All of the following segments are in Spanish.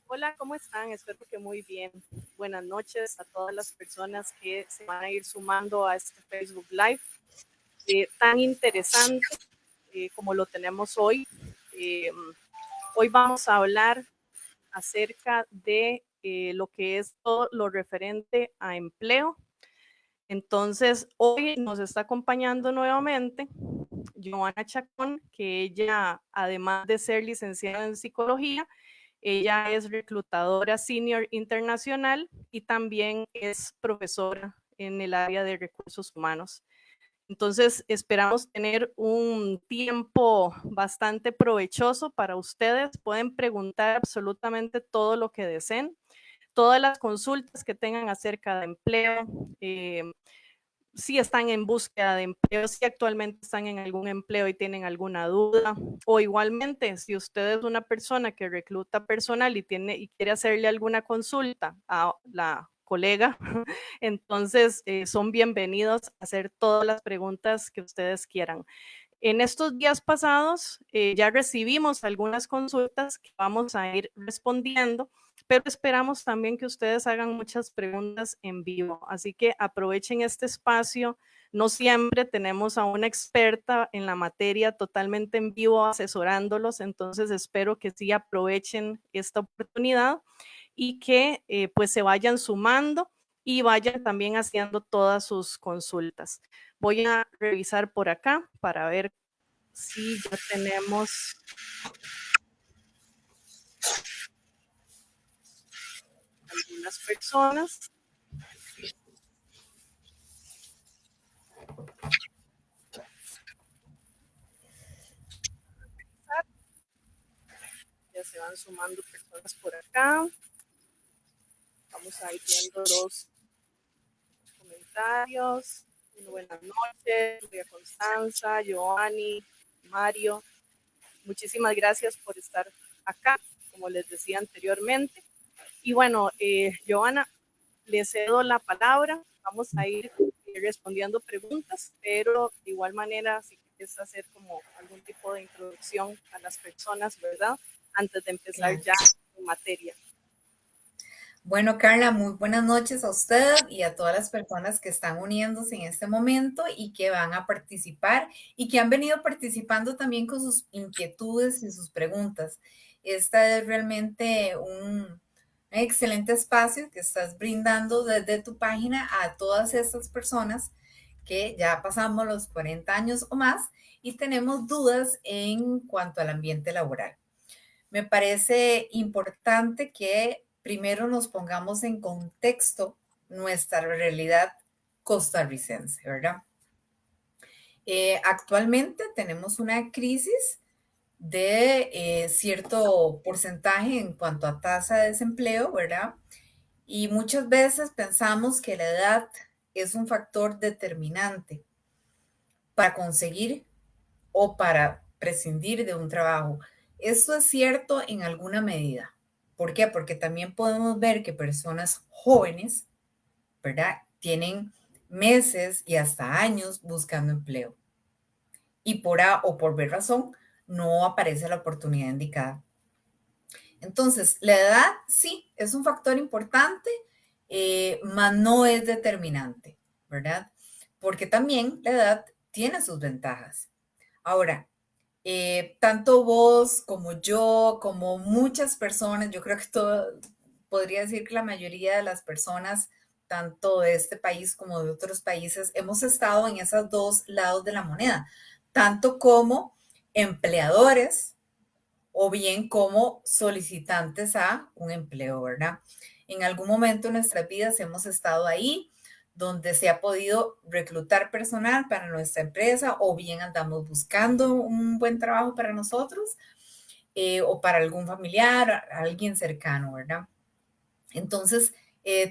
Hola, ¿cómo están? Espero que muy bien. Buenas noches a todas las personas que se van a ir sumando a este Facebook Live tan interesante como lo tenemos hoy. Eh, Hoy vamos a hablar acerca de lo que es todo lo referente a empleo. Entonces, hoy nos está acompañando nuevamente Joana Chacón, que ella, además de ser licenciada en psicología, ella es reclutadora senior internacional y también es profesora en el área de recursos humanos. Entonces, esperamos tener un tiempo bastante provechoso para ustedes. Pueden preguntar absolutamente todo lo que deseen, todas las consultas que tengan acerca de empleo, si están en búsqueda de empleo, si actualmente están en algún empleo y tienen alguna duda, o igualmente, si usted es una persona que recluta personal y quiere hacerle alguna consulta a la colega, entonces son bienvenidos a hacer todas las preguntas que ustedes quieran. En estos días pasados ya recibimos algunas consultas que vamos a ir respondiendo, pero esperamos también que ustedes hagan muchas preguntas en vivo. Así que aprovechen este espacio. No siempre tenemos a una experta en la materia totalmente en vivo asesorándolos, entonces espero que sí aprovechen esta oportunidad y que pues se vayan sumando y vayan también haciendo todas sus consultas. Voy a revisar por acá para ver si ya tenemos algunas personas. Ya se van sumando personas por acá. Vamos a ir viendo los comentarios. Buenas noches, María Constanza, Joani, Mario. Muchísimas gracias por estar acá, como les decía anteriormente. Y bueno, Joana, le cedo la palabra. Vamos a ir respondiendo preguntas, pero de igual manera, si quieres hacer como algún tipo de introducción a las personas, ¿verdad? Antes de empezar Claro. ya en materia. Bueno, Carla, muy buenas noches a usted y a todas las personas que están uniéndose en este momento y que van a participar y que han venido participando también con sus inquietudes y sus preguntas. Este es realmente un excelente espacio que estás brindando desde tu página a todas estas personas que ya pasamos los 40 años o más y tenemos dudas en cuanto al ambiente laboral. Me parece importante que primero nos pongamos en contexto nuestra realidad costarricense, ¿verdad? Actualmente tenemos una crisis de cierto porcentaje en cuanto a tasa de desempleo, ¿verdad? Y muchas veces pensamos que la edad es un factor determinante para conseguir o para prescindir de un trabajo. Esto es cierto en alguna medida. ¿Por qué? Porque también podemos ver que personas jóvenes, ¿verdad? Tienen meses y hasta años buscando empleo. Y por A o por B razón, no aparece la oportunidad indicada. Entonces, la edad sí es un factor importante, mas no es determinante, ¿verdad? Porque también la edad tiene sus ventajas. Ahora, tanto vos como yo, como muchas personas, yo creo que todo, podría decir que la mayoría de las personas, tanto de este país como de otros países, hemos estado en esos dos lados de la moneda, tanto como empleadores o bien como solicitantes a un empleo, ¿verdad? En algún momento de nuestras vidas hemos estado ahí, donde se ha podido reclutar personal para nuestra empresa o bien andamos buscando un buen trabajo para nosotros o para algún familiar, alguien cercano, ¿verdad? Entonces,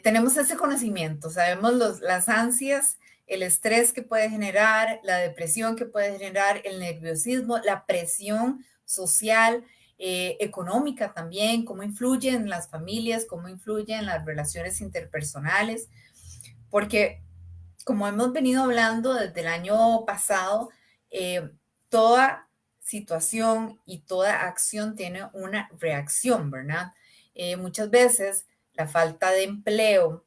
tenemos ese conocimiento, sabemos las ansias, el estrés que puede generar, la depresión que puede generar, el nerviosismo, la presión social, económica también, cómo influye en las familias, cómo influye en las relaciones interpersonales, porque como hemos venido hablando desde el año pasado, toda situación y toda acción tiene una reacción, ¿verdad? Muchas veces la falta de empleo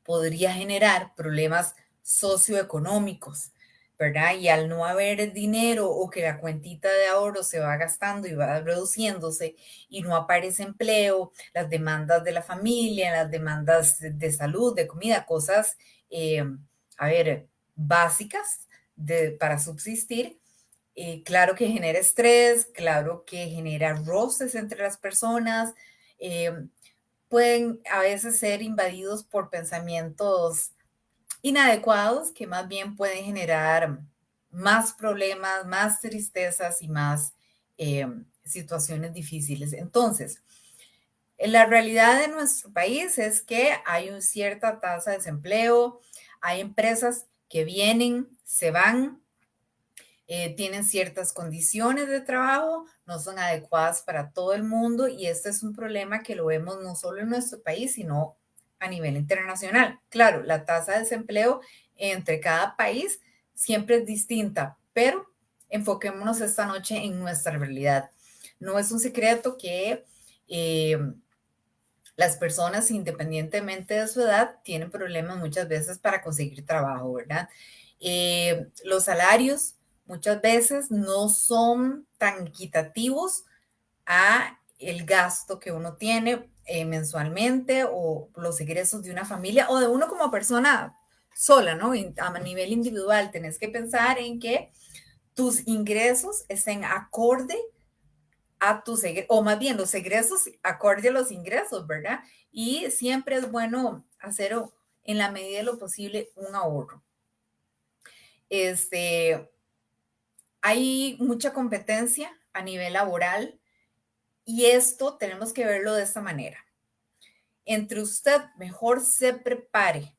podría generar problemas socioeconómicos, ¿verdad? Y al no haber dinero o que la cuentita de ahorro se va gastando y va reduciéndose y no aparece empleo, las demandas de la familia, las demandas de salud, de comida, cosas, eh, a ver, básicas para subsistir, claro que genera estrés, claro que genera roces entre las personas, eh, pueden a veces ser invadidos por pensamientos inadecuados que más bien pueden generar más problemas, más tristezas y más situaciones difíciles. Entonces, la realidad de nuestro país es que hay una cierta tasa de desempleo, hay empresas que vienen, se van, tienen ciertas condiciones de trabajo, no son adecuadas para todo el mundo y este es un problema que lo vemos no solo en nuestro país, sino a nivel internacional. Claro, la tasa de desempleo entre cada país siempre es distinta, pero enfoquémonos esta noche en nuestra realidad. No es un secreto que las personas, independientemente de su edad, tienen problemas muchas veces para conseguir trabajo, ¿verdad? Los salarios muchas veces no son tan equitativos a el gasto que uno tiene mensualmente o los ingresos de una familia o de uno como persona sola, ¿no? A nivel individual, tenés que pensar en que tus ingresos estén acorde a tus, o más bien los egresos acorde a los ingresos, ¿verdad? Y siempre es bueno hacer en la medida de lo posible un ahorro. Hay mucha competencia a nivel laboral y esto tenemos que verlo de esta manera. Entre usted mejor se prepare,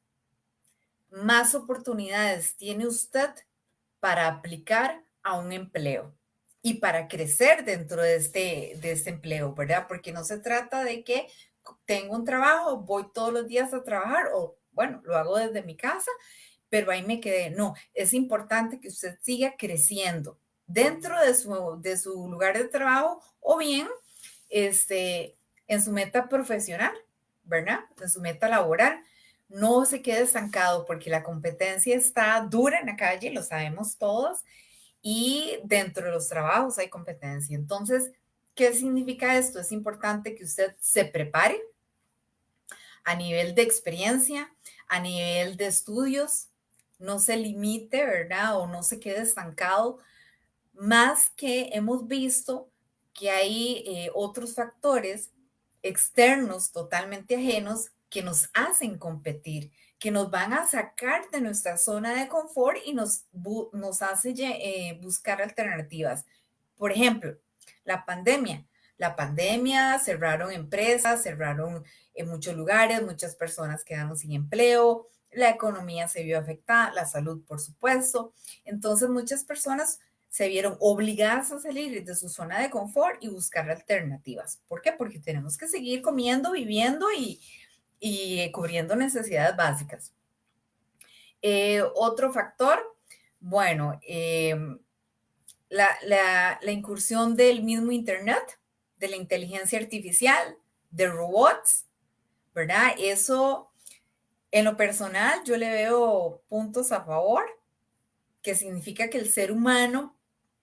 más oportunidades tiene usted para aplicar a un empleo y para crecer dentro de este empleo, ¿verdad? Porque no se trata de que tengo un trabajo, voy todos los días a trabajar o, bueno, lo hago desde mi casa, pero ahí me quedé. No, es importante que usted siga creciendo dentro de su lugar de trabajo o bien en su meta profesional, ¿verdad? En su meta laboral. No se quede estancado porque la competencia está dura en la calle, lo sabemos todos, y dentro de los trabajos hay competencia. Entonces, ¿qué significa esto? Es importante que usted se prepare a nivel de experiencia, a nivel de estudios, no se limite, ¿verdad? O no se quede estancado, más que hemos visto que hay otros factores externos totalmente ajenos que nos hacen competir, que nos van a sacar de nuestra zona de confort y nos hace buscar alternativas. Por ejemplo, la pandemia. La pandemia cerraron empresas, cerraron en muchos lugares, muchas personas quedaron sin empleo, la economía se vio afectada, la salud, por supuesto. Entonces, muchas personas se vieron obligadas a salir de su zona de confort y buscar alternativas. ¿Por qué? Porque tenemos que seguir comiendo, viviendo y cubriendo necesidades básicas. Otro factor, bueno, la incursión del mismo Internet, de la inteligencia artificial, de robots, ¿verdad? Eso, en lo personal, yo le veo puntos a favor, que significa que el ser humano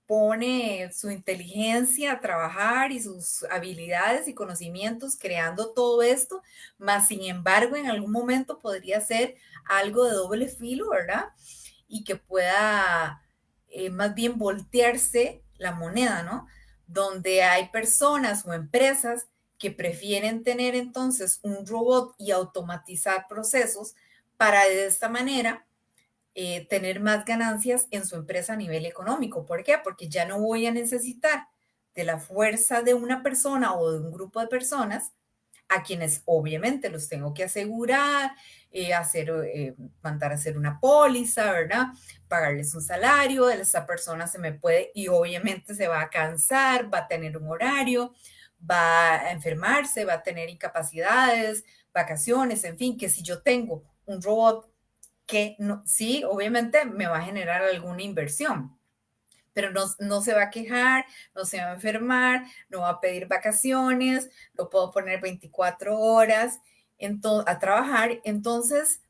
pone su inteligencia a trabajar y sus habilidades y conocimientos creando todo esto, más sin embargo en algún momento podría ser algo de doble filo, ¿verdad? Y que pueda más bien voltearse la moneda, ¿no? Donde hay personas o empresas que prefieren tener entonces un robot y automatizar procesos para de esta manera tener más ganancias en su empresa a nivel económico. ¿Por qué? Porque ya no voy a necesitar de la fuerza de una persona o de un grupo de personas a quienes obviamente los tengo que asegurar, mandar a hacer una póliza, ¿verdad? Pagarles un salario, esa persona se me puede y obviamente se va a cansar, va a tener un horario, va a enfermarse, va a tener incapacidades, vacaciones, en fin, que si yo tengo un robot que no, sí, obviamente me va a generar alguna inversión, pero no se va a quejar, no se va a enfermar, no va a pedir vacaciones, lo puedo poner 24 horas a trabajar. Entonces,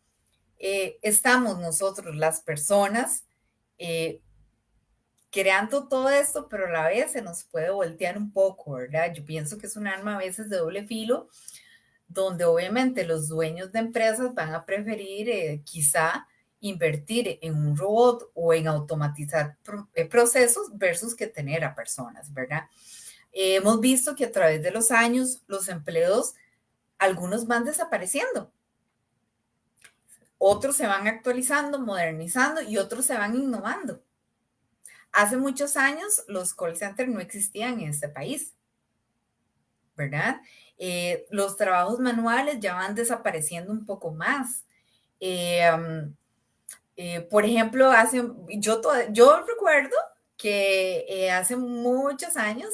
estamos nosotros, las personas, creando todo esto, pero a la vez se nos puede voltear un poco, ¿verdad? Yo pienso que es un arma a veces de doble filo, donde obviamente los dueños de empresas van a preferir quizá invertir en un robot o en automatizar procesos versus que tener a personas, ¿verdad? Hemos visto que a través de los años los empleos, algunos van desapareciendo, otros se van actualizando, modernizando y otros se van innovando. Hace muchos años los call centers no existían en este país, ¿verdad? Los trabajos manuales ya van desapareciendo un poco más. Por ejemplo, yo recuerdo que hace muchos años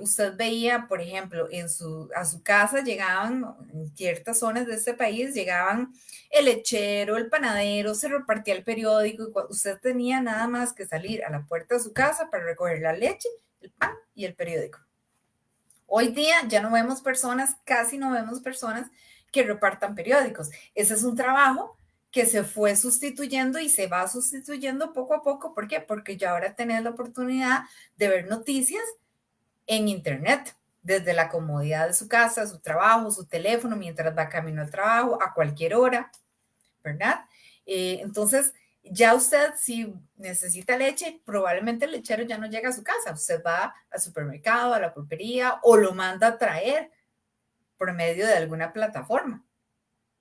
usted veía, por ejemplo, a su casa llegaban, en ciertas zonas de este país, llegaban el lechero, el panadero, se repartía el periódico y usted tenía nada más que salir a la puerta de su casa para recoger la leche, el pan y el periódico. Hoy día ya no vemos personas, casi no vemos personas que repartan periódicos. Ese es un trabajo que se fue sustituyendo y se va sustituyendo poco a poco. ¿Por qué? Porque ya ahora tenés la oportunidad de ver noticias en Internet, desde la comodidad de su casa, su trabajo, su teléfono, mientras va camino al trabajo, a cualquier hora, ¿verdad? Entonces, ya usted, si necesita leche, probablemente el lechero ya no llega a su casa. Usted va al supermercado, a la pulpería o lo manda a traer por medio de alguna plataforma.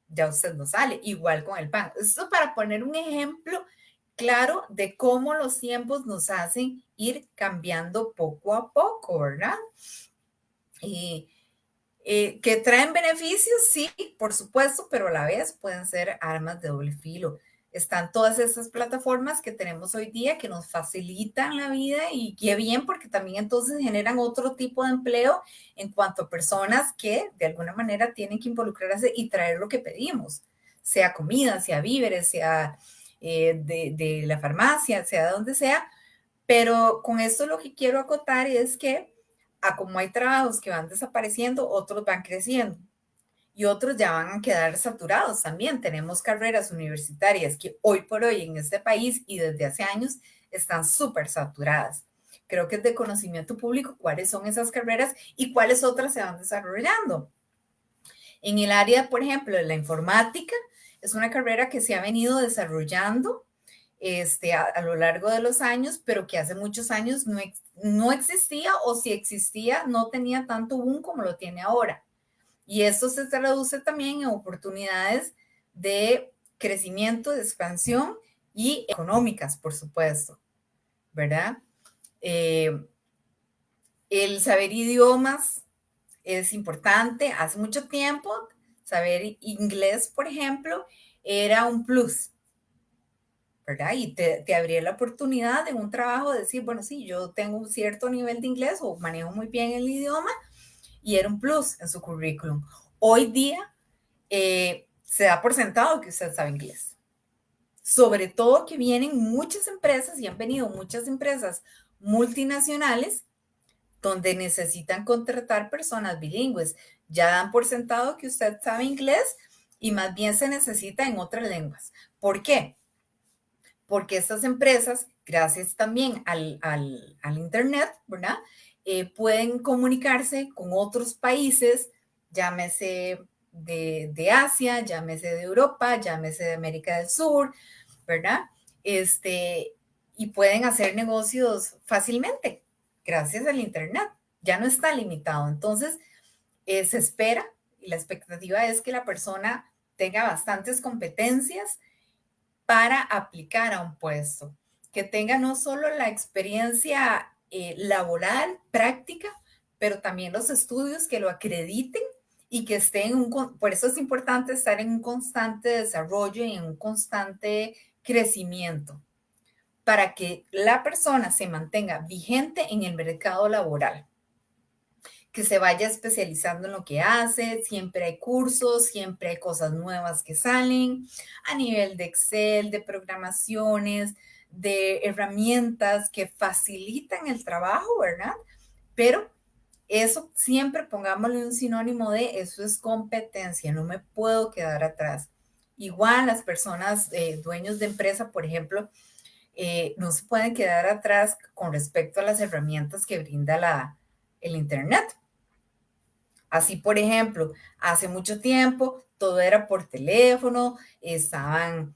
Ya usted no sale. Igual con el pan. Esto para poner un ejemplo claro de cómo los tiempos nos hacen ir cambiando poco a poco, ¿verdad? Y que traen beneficios, sí, por supuesto, pero a la vez pueden ser armas de doble filo. Están todas estas plataformas que tenemos hoy día que nos facilitan la vida y qué bien porque también entonces generan otro tipo de empleo en cuanto a personas que de alguna manera tienen que involucrarse y traer lo que pedimos, sea comida, sea víveres, sea de la farmacia, sea de donde sea. Pero con esto lo que quiero acotar es que a como hay trabajos que van desapareciendo, otros van creciendo y otros ya van a quedar saturados también. Tenemos carreras universitarias que hoy por hoy en este país y desde hace años están súper saturadas. Creo que es de conocimiento público cuáles son esas carreras y cuáles otras se van desarrollando. En el área, por ejemplo, de la informática, es una carrera que se ha venido desarrollando a lo largo de los años, pero que hace muchos años no existía o si existía no tenía tanto boom como lo tiene ahora. Y esto se traduce también en oportunidades de crecimiento, de expansión y económicas, por supuesto, ¿verdad? El saber idiomas es importante. Hace mucho tiempo, saber inglés, por ejemplo, era un plus, ¿verdad? Y te abría la oportunidad de un trabajo de decir, bueno, sí, yo tengo un cierto nivel de inglés o manejo muy bien el idioma y era un plus en su currículum. Hoy día se da por sentado que usted sabe inglés. Sobre todo que vienen muchas empresas y han venido muchas empresas multinacionales donde necesitan contratar personas bilingües. Ya dan por sentado que usted sabe inglés y más bien se necesita en otras lenguas. ¿Por qué? Porque estas empresas, gracias también al Internet, ¿verdad? Pueden comunicarse con otros países, llámese de Asia, llámese de Europa, llámese de América del Sur, ¿verdad? Y pueden hacer negocios fácilmente gracias al Internet. Ya no está limitado. Entonces, se espera y la expectativa es que la persona tenga bastantes competencias para aplicar a un puesto, que tenga no solo la experiencia laboral, práctica, pero también los estudios que lo acrediten y que estén, por eso es importante estar en un constante desarrollo y en un constante crecimiento para que la persona se mantenga vigente en el mercado laboral, que se vaya especializando en lo que hace, siempre hay cursos, siempre hay cosas nuevas que salen a nivel de Excel, de programaciones, de herramientas que facilitan el trabajo, ¿verdad? Pero eso siempre pongámosle un sinónimo de eso es competencia, no me puedo quedar atrás. Igual las personas, dueños de empresa, por ejemplo, no se pueden quedar atrás con respecto a las herramientas que brinda el Internet. Así, por ejemplo, hace mucho tiempo todo era por teléfono, estaban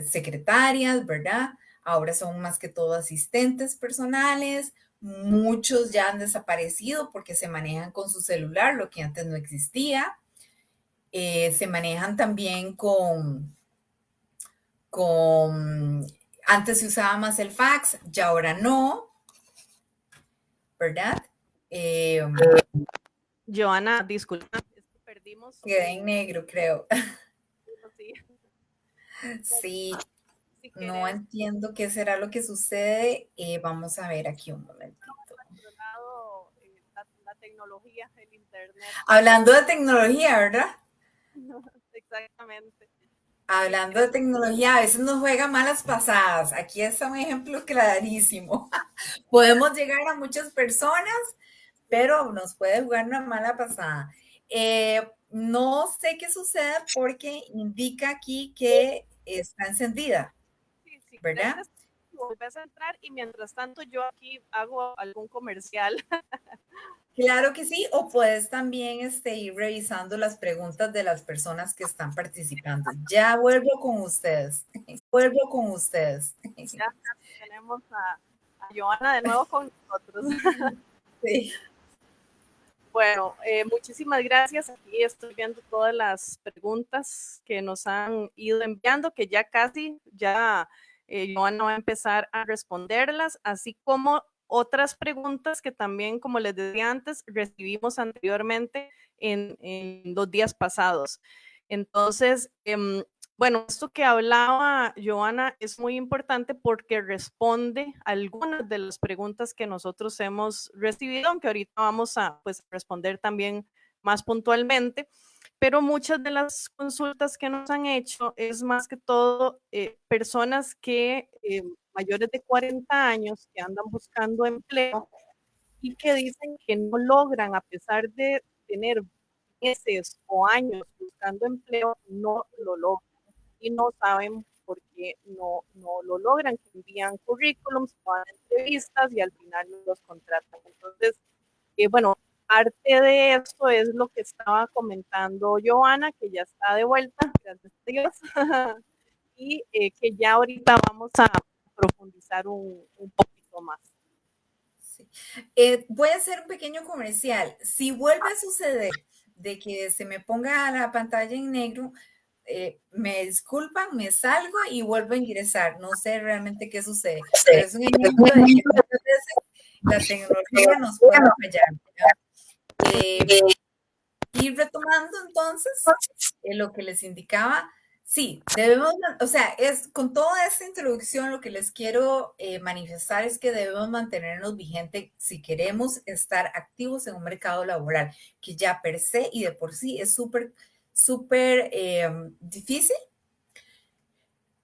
secretarias, ¿verdad? Ahora son más que todo asistentes personales. Muchos ya han desaparecido porque se manejan con su celular, lo que antes no existía. Se manejan también antes se usaba más el fax, ya ahora no, ¿verdad? Joana, disculpa, es que perdimos Quedé en negro, creo. sí. Bueno, Sí, si no querés, entiendo qué será lo que sucede. Vamos a ver aquí un momentito. nuestro lado, la tecnología, el internet. Hablando de tecnología, ¿verdad? Exactamente. Si Hablando de querés, tecnología, a veces nos juega malas pasadas. Aquí está un ejemplo clarísimo. Podemos llegar a muchas personas, sí, pero nos puede jugar una mala pasada. No sé qué sucede porque indica aquí que está encendida, sí, si querés, ¿verdad? volvés a entrar y mientras tanto yo aquí hago algún comercial. Claro que sí, o puedes también ir revisando las preguntas de las personas que están participando. Ya vuelvo con ustedes. Vuelvo con ustedes. Ya tenemos a Joana de nuevo con nosotros. Sí. Bueno, muchísimas gracias. Aquí estoy viendo todas las preguntas que nos han ido enviando, que ya casi, ya Joana va a empezar a responderlas, así como otras preguntas que también, como les decía antes, recibimos anteriormente en los días pasados. Entonces, bueno, esto que hablaba Joana es muy importante porque responde a algunas de las preguntas que nosotros hemos recibido, aunque ahorita vamos a pues, responder también más puntualmente, pero muchas de las consultas que nos han hecho es más que todo personas que mayores de 40 años que andan buscando empleo y que dicen que no logran, a pesar de tener meses o años buscando empleo, no lo logran y no saben por qué no lo logran, que envían currículums, van a entrevistas y al final no los contratan. Entonces, bueno, parte de esto es lo que estaba comentando Joana, que ya está de vuelta, gracias a Dios, y que ya ahorita vamos a profundizar un poquito más. Sí. Voy a hacer un pequeño comercial. Si vuelve a suceder de que se me ponga la pantalla en negro, me disculpan, me salgo y vuelvo a ingresar. No sé realmente qué sucede, pero es un ejemplo de que muchas veces la tecnología nos puede fallar. Y retomando entonces lo que les indicaba, sí, debemos, o sea, es con toda esta introducción lo que les quiero manifestar es que debemos mantenernos vigentes si queremos estar activos en un mercado laboral que ya per se y de por sí es súper difícil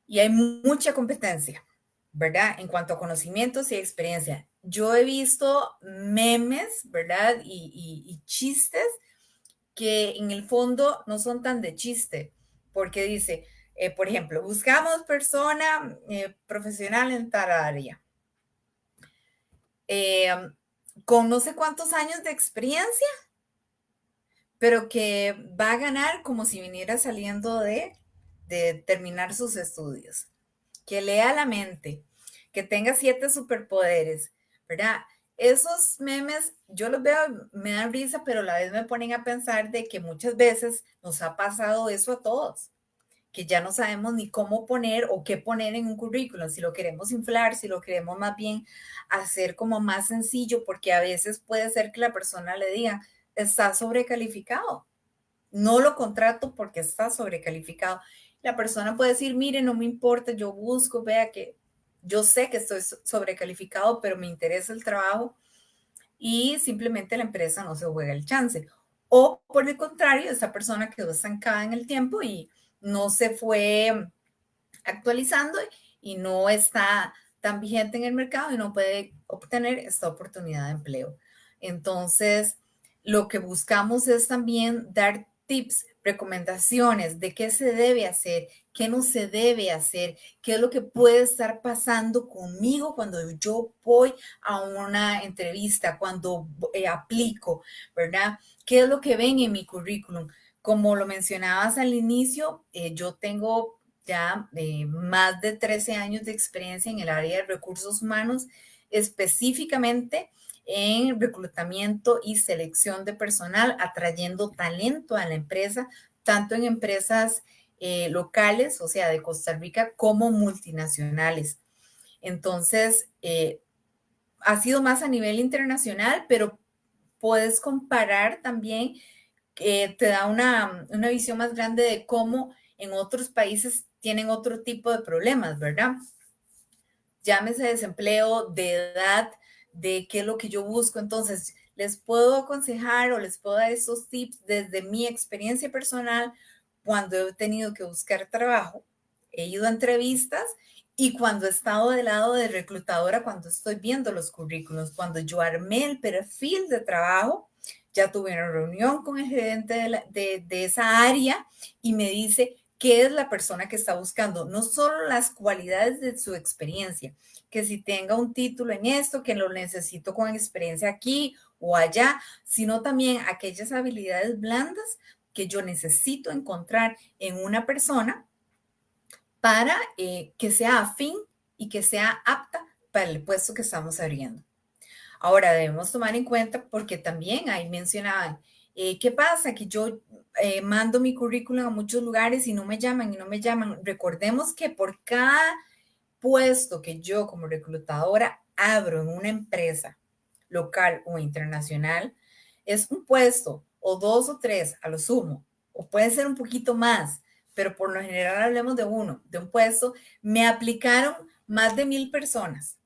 y hay mucha competencia, ¿verdad? En cuanto a conocimientos y experiencia. Yo he visto memes, ¿verdad? Y chistes que en el fondo no son tan de chiste, porque dice, por ejemplo, buscamos persona profesional en tal área, eh, con no sé cuántos años de experiencia, pero que va a ganar como si viniera saliendo de terminar sus estudios, que lea la mente, que tenga 7 superpoderes, ¿verdad? Esos memes, yo los veo, me dan risa, pero a la vez me ponen a pensar de que muchas veces nos ha pasado eso a todos, que ya no sabemos ni cómo poner o qué poner en un currículum, si lo queremos inflar, si lo queremos más bien hacer como más sencillo, porque a veces puede ser que la persona le diga, está sobrecalificado, no lo contrato porque está sobrecalificado. La persona puede decir, mire, no me importa, yo busco, vea que yo sé que estoy sobrecalificado, pero me interesa el trabajo y simplemente la empresa no se juega el chance. O por el contrario, esa persona quedó estancada en el tiempo y no se fue actualizando y no está tan vigente en el mercado y no puede obtener esta oportunidad de empleo. Entonces, lo que buscamos es también dar tips, recomendaciones de qué se debe hacer, qué no se debe hacer, qué es lo que puede estar pasando conmigo cuando yo voy a una entrevista, cuando aplico, ¿verdad? ¿Qué es lo que ven en mi currículum? Como lo mencionabas al inicio, yo tengo ya más de 13 años de experiencia en el área de recursos humanos, específicamente en reclutamiento y selección de personal, atrayendo talento a la empresa, tanto en empresas locales, o sea, de Costa Rica, como multinacionales. Entonces, ha sido más a nivel internacional, pero puedes comparar también, te da una visión más grande de cómo en otros países tienen otro tipo de problemas, ¿verdad? Llámese desempleo, de edad, de qué es lo que yo busco. Entonces, les puedo aconsejar o les puedo dar esos tips desde mi experiencia personal cuando he tenido que buscar trabajo, he ido a entrevistas y cuando he estado del lado de reclutadora, cuando estoy viendo los currículos, cuando yo armé el perfil de trabajo, ya tuve una reunión con el gerente de esa área y me dice qué es la persona que está buscando, no solo las cualidades de su experiencia, que si tenga un título en esto, que lo necesito con experiencia aquí o allá, sino también aquellas habilidades blandas que yo necesito encontrar en una persona para que sea afín y que sea apta para el puesto que estamos abriendo. Ahora debemos tomar en cuenta porque también ahí mencionaban, ¿qué pasa? Que yo mando mi currículum a muchos lugares y no me llaman y no me llaman. Recordemos que por cada puesto que yo como reclutadora abro en una empresa local o internacional, es un puesto o dos o tres a lo sumo, o puede ser un poquito más, pero por lo general hablemos de uno, de un puesto, me aplicaron más de 1,000 personas.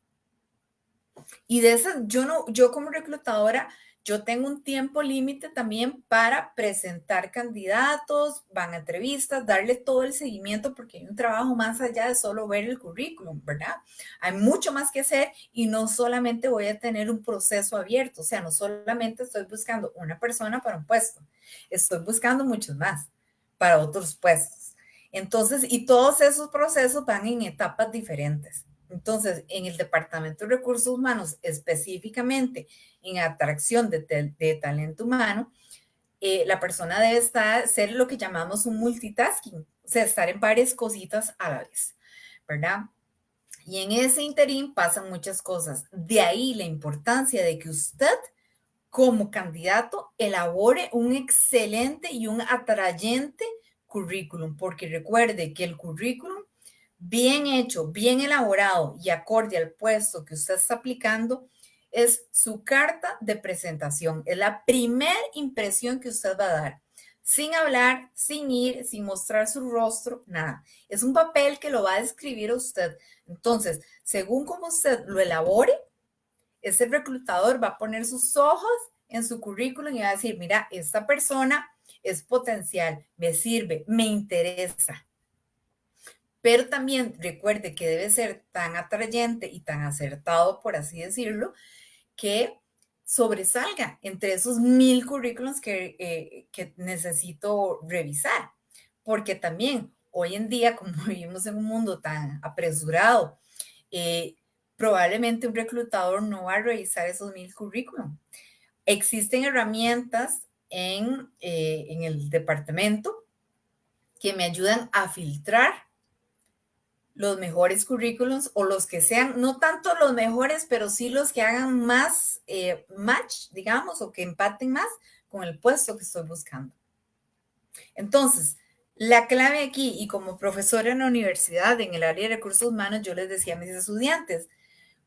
Y de esas, yo como reclutadora, yo tengo un tiempo límite también para presentar candidatos, van a entrevistas, darle todo el seguimiento, porque hay un trabajo más allá de solo ver el currículum, ¿verdad? Hay mucho más que hacer y no solamente voy a tener un proceso abierto, o sea, no solamente estoy buscando una persona para un puesto, estoy buscando muchos más para otros puestos. Entonces, y todos esos procesos van en etapas diferentes. Entonces, en el Departamento de Recursos Humanos, específicamente en atracción de talento humano, la persona debe ser lo que llamamos un multitasking, o sea, estar en varias cositas a la vez, ¿verdad? Y en ese interín pasan muchas cosas. De ahí la importancia de que usted, como candidato, elabore un excelente y un atrayente currículum, porque recuerde que el currículum bien hecho, bien elaborado y acorde al puesto que usted está aplicando, es su carta de presentación. Es la primera impresión que usted va a dar. Sin hablar, sin ir, sin mostrar su rostro, nada. Es un papel que lo va a describir a usted. Entonces, según como usted lo elabore, ese reclutador va a poner sus ojos en su currículum y va a decir, mira, esta persona es potencial, me sirve, me interesa. Pero también recuerde que debe ser tan atrayente y tan acertado, por así decirlo, que sobresalga entre esos 1,000 currículums que necesito revisar. Porque también hoy en día, como vivimos en un mundo tan apresurado, eh, probablemente un reclutador no va a revisar esos 1,000 currículums. Existen herramientas en el departamento que me ayudan a filtrar los mejores currículums o los que sean, no tanto los mejores, pero sí los que hagan más match, digamos, o que empaten más con el puesto que estoy buscando. Entonces, la clave aquí, y como profesora en la universidad, en el área de recursos humanos, yo les decía a mis estudiantes,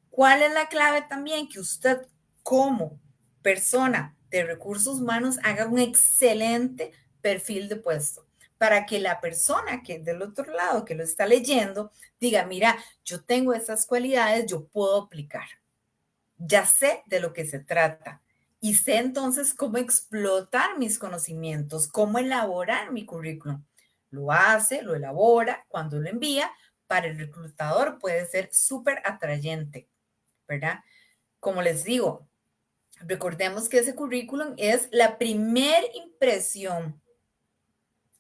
¿cuál es la clave también? Que usted como persona de recursos humanos haga un excelente perfil de puesto para que la persona que del otro lado que lo está leyendo diga, mira, yo tengo esas cualidades, yo puedo aplicar. Ya sé de lo que se trata y sé entonces cómo explotar mis conocimientos, cómo elaborar mi currículum. Lo hace, lo elabora, cuando lo envía, para el reclutador puede ser súper atrayente, ¿verdad? Como les digo, recordemos que ese currículum es la primer impresión,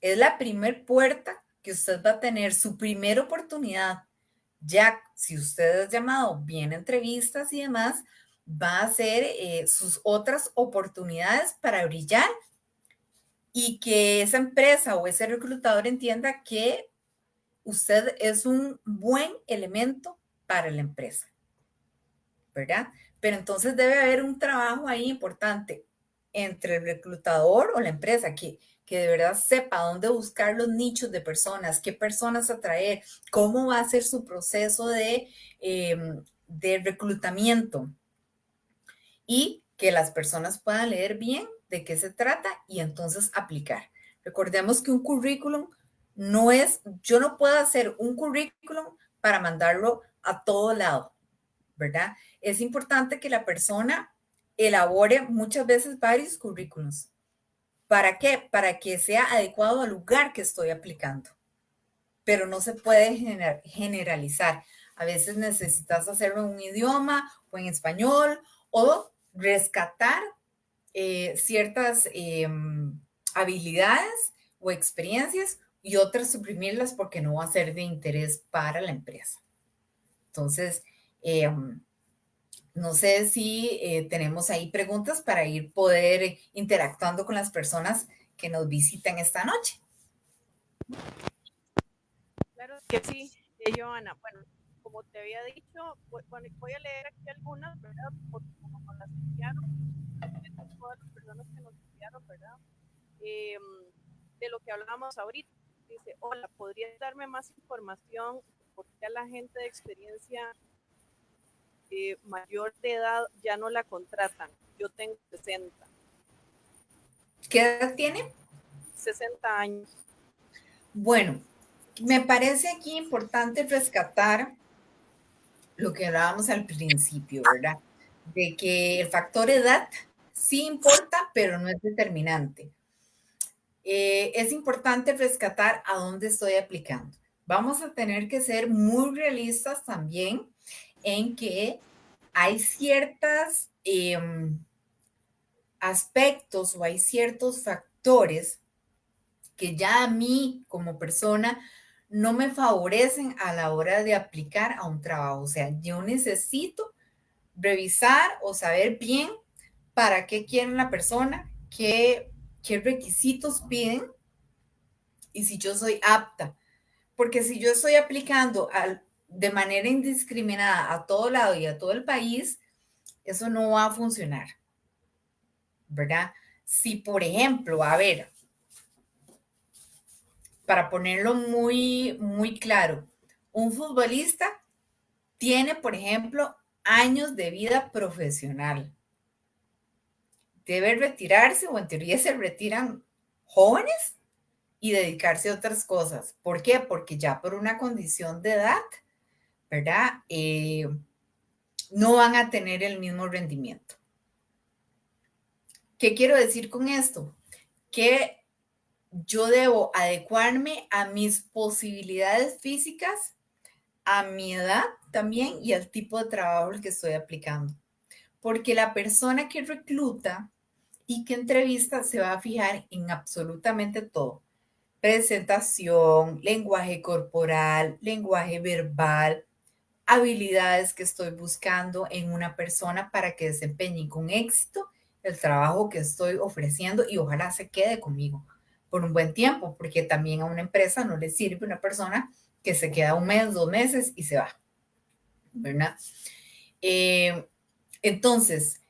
es la primer puerta que usted va a tener, su primera oportunidad. Ya si usted es llamado, viene entrevistas y demás, va a ser sus otras oportunidades para brillar y que esa empresa o ese reclutador entienda que usted es un buen elemento para la empresa, ¿verdad? Pero entonces debe haber un trabajo ahí importante entre el reclutador o la empresa que de verdad sepa dónde buscar los nichos de personas, qué personas atraer, cómo va a ser su proceso de reclutamiento y que las personas puedan leer bien de qué se trata y entonces aplicar. Recordemos que un currículum no es, yo no puedo hacer un currículum para mandarlo a todo lado, ¿verdad? Es importante que la persona elabore muchas veces varios currículums. ¿Para qué? Para que sea adecuado al lugar que estoy aplicando. Pero no se puede generalizar. A veces necesitas hacerlo en un idioma o en español o rescatar ciertas habilidades o experiencias y otras suprimirlas porque no va a ser de interés para la empresa. Entonces, no sé si tenemos ahí preguntas para ir poder interactuando con las personas que nos visitan esta noche. Claro que sí, Joana. Bueno, como te había dicho, voy a leer aquí algunas, ¿verdad? Porque como nos las enviaron, todas las personas que nos enviaron, ¿verdad? Eh, de lo que hablábamos ahorita. Dice, hola, ¿podrías darme más información? ¿Por qué a la gente de experiencia mayor de edad ya no la contratan? Yo tengo 60. ¿Qué edad tiene? 60 años. Bueno, me parece aquí importante rescatar lo que hablábamos al principio, ¿verdad? De que el factor edad sí importa, pero no es determinante. Es importante rescatar a dónde estoy aplicando. Vamos a tener que ser muy realistas también en que hay ciertos aspectos o hay ciertos factores que ya a mí como persona no me favorecen a la hora de aplicar a un trabajo. O sea, yo necesito revisar o saber bien para qué quiere la persona, qué requisitos piden y si yo soy apta. Porque si yo estoy aplicando de manera indiscriminada a todo lado y a todo el país, eso no va a funcionar, ¿verdad? Si, por ejemplo, a ver, para ponerlo muy, muy claro, un futbolista tiene, por ejemplo, años de vida profesional. Debe retirarse o en teoría se retiran jóvenes y dedicarse a otras cosas. ¿Por qué? Porque ya por una condición de edad, ¿verdad? No van a tener el mismo rendimiento. ¿Qué quiero decir con esto? Que yo debo adecuarme a mis posibilidades físicas, a mi edad también y al tipo de trabajo al que estoy aplicando. Porque la persona que recluta y que entrevista se va a fijar en absolutamente todo. Presentación, lenguaje corporal, lenguaje verbal, habilidades que estoy buscando en una persona para que desempeñe con éxito el trabajo que estoy ofreciendo y ojalá se quede conmigo por un buen tiempo, porque también a una empresa no le sirve una persona que se queda un mes, 2 meses y se va, ¿verdad? Entonces,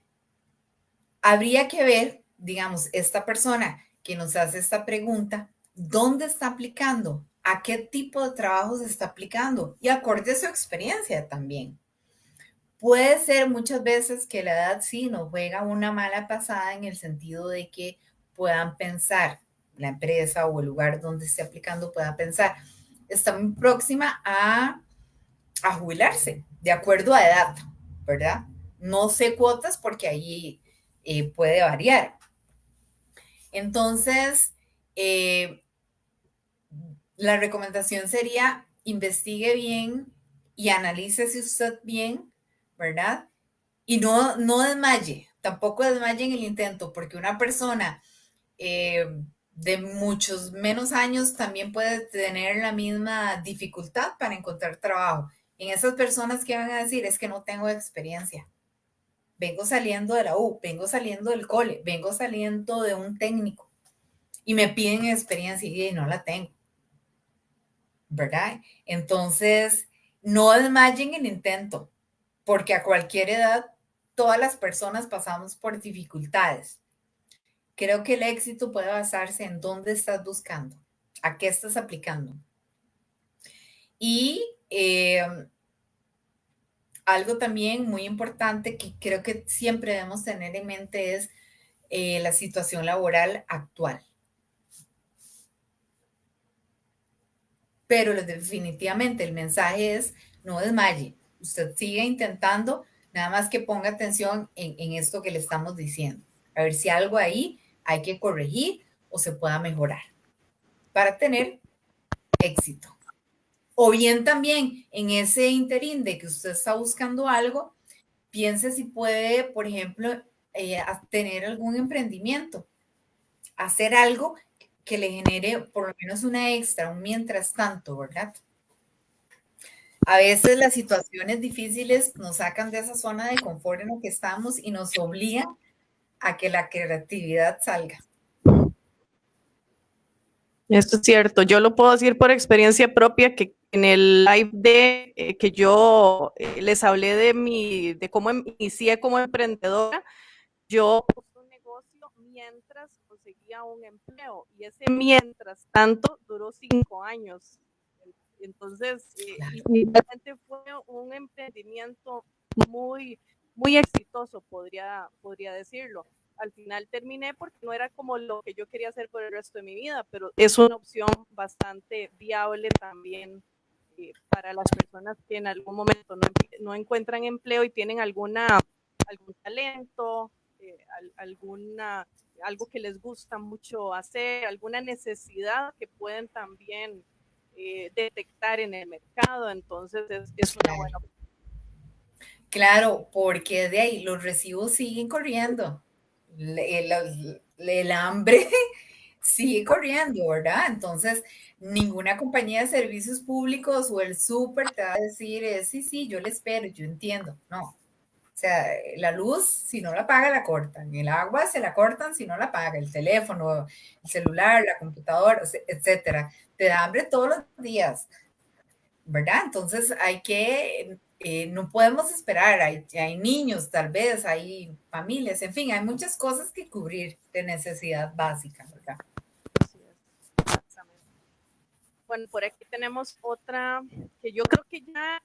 habría que ver, digamos, esta persona que nos hace esta pregunta, ¿dónde está aplicando? ¿A qué tipo de trabajo se está aplicando? Y acorde a su experiencia también. Puede ser muchas veces que la edad sí nos juega una mala pasada en el sentido de que puedan pensar, la empresa o el lugar donde esté aplicando pueda pensar, está muy próxima a jubilarse, de acuerdo a edad, ¿verdad? No sé cuotas porque ahí puede variar. Entonces, la recomendación sería investigue bien y analícese usted bien, ¿verdad? Y no desmaye, tampoco desmaye en el intento, porque una persona de muchos menos años también puede tener la misma dificultad para encontrar trabajo. En esas personas que van a decir, es que no tengo experiencia. Vengo saliendo de la U, vengo saliendo del cole, vengo saliendo de un técnico y me piden experiencia y no la tengo, ¿verdad? Entonces, no desmayen el intento, porque a cualquier edad todas las personas pasamos por dificultades. Creo que el éxito puede basarse en dónde estás buscando, a qué estás aplicando. Y algo también muy importante que creo que siempre debemos tener en mente es la situación laboral actual. Pero definitivamente el mensaje es no desmaye. Usted sigue intentando, nada más que ponga atención en esto que le estamos diciendo. A ver si algo ahí hay que corregir o se pueda mejorar para tener éxito. O bien también en ese interín de que usted está buscando algo, piense si puede, por ejemplo, tener algún emprendimiento, hacer algo que le genere por lo menos una extra, un mientras tanto, ¿verdad? A veces las situaciones difíciles nos sacan de esa zona de confort en la que estamos y nos obligan a que la creatividad salga. Esto es cierto, yo lo puedo decir por experiencia propia que en el live de que yo les hablé de cómo inicié como emprendedora, yo puse un negocio mientras conseguía un empleo y ese mientras tanto duró 5 años. Entonces, y realmente fue un emprendimiento muy, muy exitoso, podría decirlo. Al final terminé porque no era como lo que yo quería hacer por el resto de mi vida, pero es una opción bastante viable también para las personas que en algún momento no encuentran empleo y tienen algún talento, alguna, algo que les gusta mucho hacer, alguna necesidad que pueden también detectar en el mercado. Entonces es una buena opción. Claro, porque de ahí los recibos siguen corriendo. El hambre sigue corriendo, ¿verdad? Entonces, ninguna compañía de servicios públicos o el súper te va a decir, sí, sí, yo le espero, yo entiendo. No. O sea, la luz, si no la paga, la cortan. El agua se la cortan si no la paga. El teléfono, el celular, la computadora, etcétera. Te da hambre todos los días, ¿verdad? Entonces hay que, no podemos esperar, hay niños tal vez, hay familias, en fin, hay muchas cosas que cubrir de necesidad básica, ¿verdad? Así es, exactamente. Bueno, por aquí tenemos otra que yo creo que ya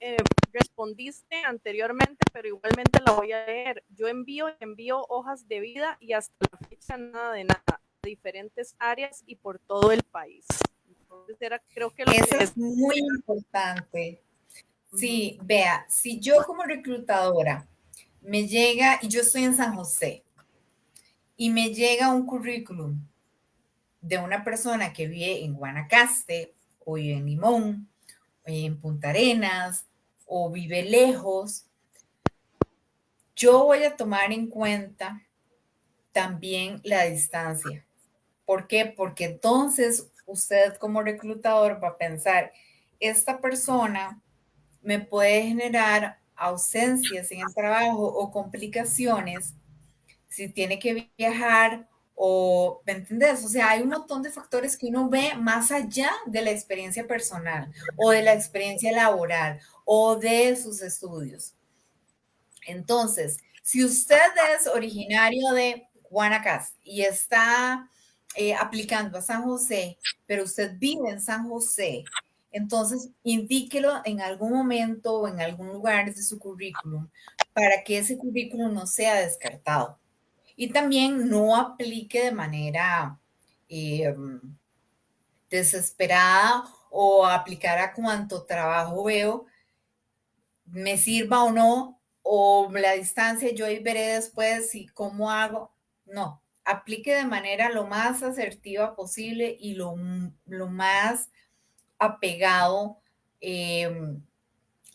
respondiste anteriormente, pero igualmente la voy a leer. Yo envío hojas de vida y hasta la fecha nada de nada, de diferentes áreas y por todo el país. Entonces creo que lo Eso que es muy importante. Sí, vea, si yo como reclutadora me llega, y yo estoy en San José, y me llega un currículum de una persona que vive en Guanacaste, o vive en Limón, o en Punta Arenas, o vive lejos, yo voy a tomar en cuenta también la distancia. ¿Por qué? Porque entonces usted como reclutador va a pensar, esta persona me puede generar ausencias en el trabajo o complicaciones si tiene que viajar o, ¿me entendés? O sea, hay un montón de factores que uno ve más allá de la experiencia personal o de la experiencia laboral o de sus estudios. Entonces, si usted es originario de Guanacaste y está aplicando a San José, pero usted vive en San José, entonces indíquelo en algún momento o en algún lugar de su currículum para que ese currículum no sea descartado. Y también no aplique de manera eh, desesperada o aplicar a cuanto trabajo veo, me sirva o no, o la distancia, yo ahí veré después si cómo hago. No, aplique de manera lo más asertiva posible y lo más apegado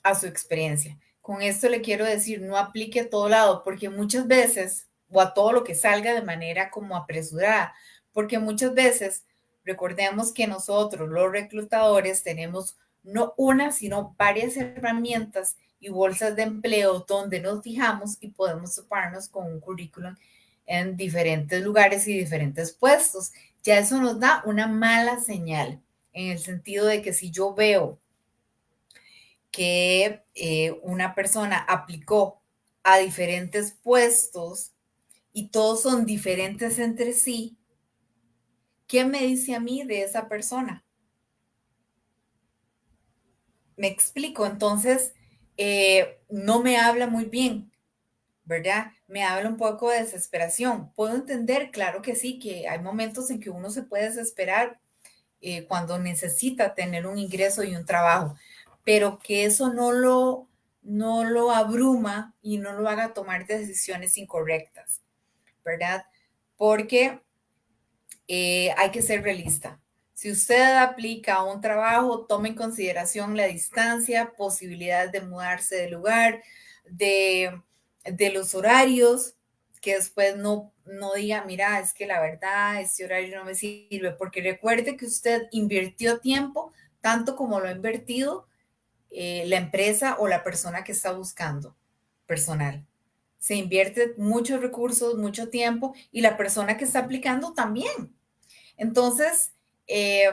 a su experiencia. Con esto le quiero decir, no aplique a todo lado, porque muchas veces, o a todo lo que salga de manera como apresurada, porque muchas veces, recordemos que nosotros, los reclutadores, tenemos no una, sino varias herramientas y bolsas de empleo donde nos fijamos y podemos toparnos con un currículum en diferentes lugares y diferentes puestos. Ya eso nos da una mala señal, en el sentido de que si yo veo que una persona aplicó a diferentes puestos y todos son diferentes entre sí, ¿qué me dice a mí de esa persona? Me explico, entonces no me habla muy bien, ¿verdad? Me habla un poco de desesperación. Puedo entender, claro que sí, que hay momentos en que uno se puede desesperar cuando necesita tener un ingreso y un trabajo, pero que eso no lo abruma y no lo haga tomar decisiones incorrectas, ¿verdad? Porque hay que ser realista. Si usted aplica a un trabajo, tome en consideración la distancia, posibilidades de mudarse de lugar, de los horarios, que después no diga, mira, es que la verdad, este horario no me sirve, porque recuerde que usted invirtió tiempo, tanto como lo ha invertido la empresa o la persona que está buscando personal. Se invierte muchos recursos, mucho tiempo y la persona que está aplicando también. Entonces, eh,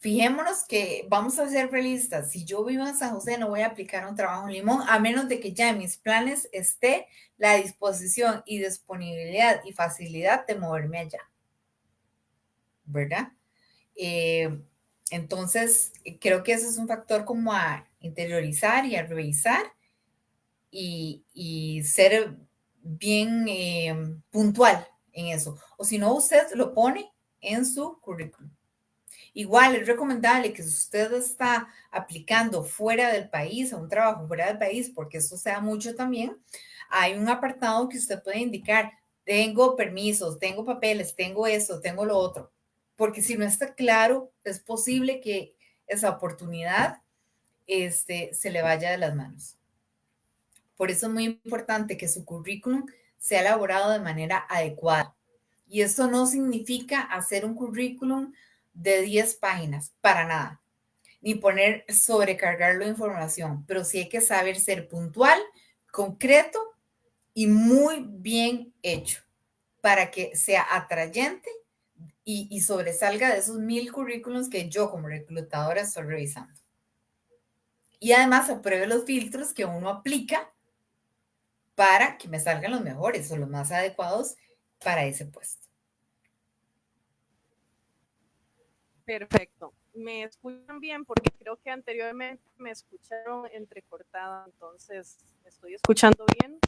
fijémonos que vamos a ser realistas. Si yo vivo en San José, no voy a aplicar un trabajo en Limón, a menos de que ya en mis planes esté la disposición y disponibilidad y facilidad de moverme allá, ¿verdad? Eh, entonces, creo que eso es un factor como a interiorizar y a revisar y ser bien puntual en eso. O si no, usted lo pone en su currículum. Igual es recomendable que si usted está aplicando fuera del país, a un trabajo fuera del país, porque eso sea mucho también, hay un apartado que usted puede indicar, tengo permisos, tengo papeles, tengo eso, tengo lo otro. Porque si no está claro, es posible que esa oportunidad se le vaya de las manos. Por eso es muy importante que su currículum sea elaborado de manera adecuada. Y esto no significa hacer un currículum de 10 páginas, para nada, ni poner, sobrecargarlo de información, pero sí hay que saber ser puntual, concreto y muy bien hecho para que sea atrayente y sobresalga de esos 1000 currículums que yo como reclutadora estoy revisando. Y además apruebe los filtros que uno aplica para que me salgan los mejores o los más adecuados para ese puesto. Perfecto. ¿Me escuchan bien? Porque creo que anteriormente me escucharon entrecortada, entonces ¿me estoy escuchando bien?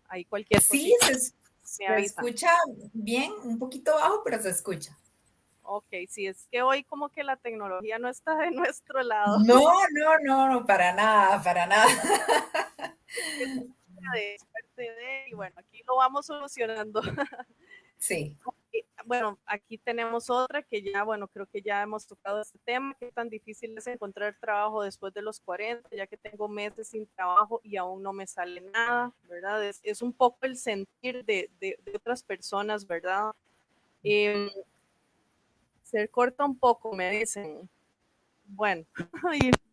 Ahí cualquier Sí, cosita me se avisan. escucha bien, un poquito bajo, pero se escucha. Ok, sí, es que hoy como que la tecnología no está de nuestro lado. No, no, no, no, para nada, para nada. Es parte de, y bueno, aquí lo vamos solucionando. Sí. Bueno, aquí tenemos otra que ya, bueno, creo que ya hemos tocado este tema, qué tan difícil es encontrar trabajo después de los 40, ya que tengo meses sin trabajo y aún no me sale nada, ¿verdad? Es un poco el sentir de otras personas, ¿verdad? Eh, ser corta un poco, me dicen. Bueno,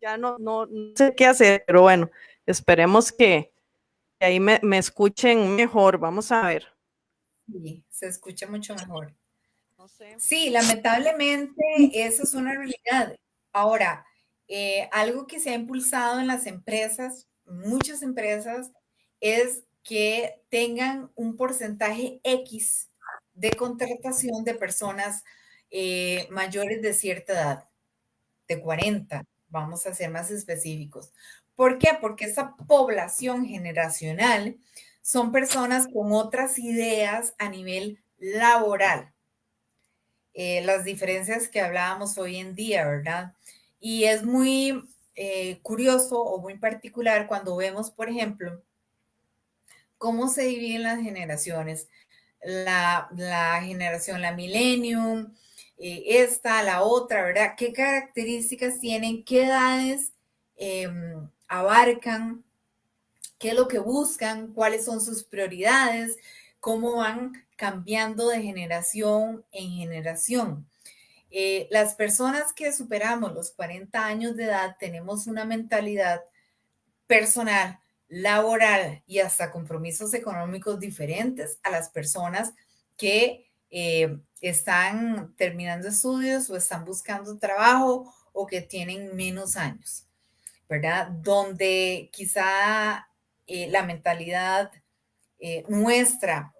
ya no sé qué hacer, pero bueno, esperemos que ahí me escuchen mejor, vamos a ver. Sí, se escucha mucho mejor. No sé. Sí, lamentablemente eso es una realidad. Ahora, algo que se ha impulsado en las empresas, muchas empresas, es que tengan un porcentaje X de contratación de personas mayores de cierta edad, de 40, vamos a ser más específicos. ¿Por qué? Porque esa población generacional son personas con otras ideas a nivel laboral, las diferencias que hablábamos hoy en día, ¿verdad? Y es muy curioso o muy particular cuando vemos, por ejemplo, cómo se dividen las generaciones. La generación, la millennium, esta, la otra, ¿verdad? ¿Qué características tienen? ¿Qué edades abarcan? ¿Qué es lo que buscan? ¿Cuáles son sus prioridades? ¿Cómo van cambiando de generación en generación? Las personas que superamos los 40 años de edad tenemos una mentalidad personal, laboral y hasta compromisos económicos diferentes a las personas que están terminando estudios o están buscando trabajo o que tienen menos años, ¿verdad? Donde quizá la mentalidad nuestra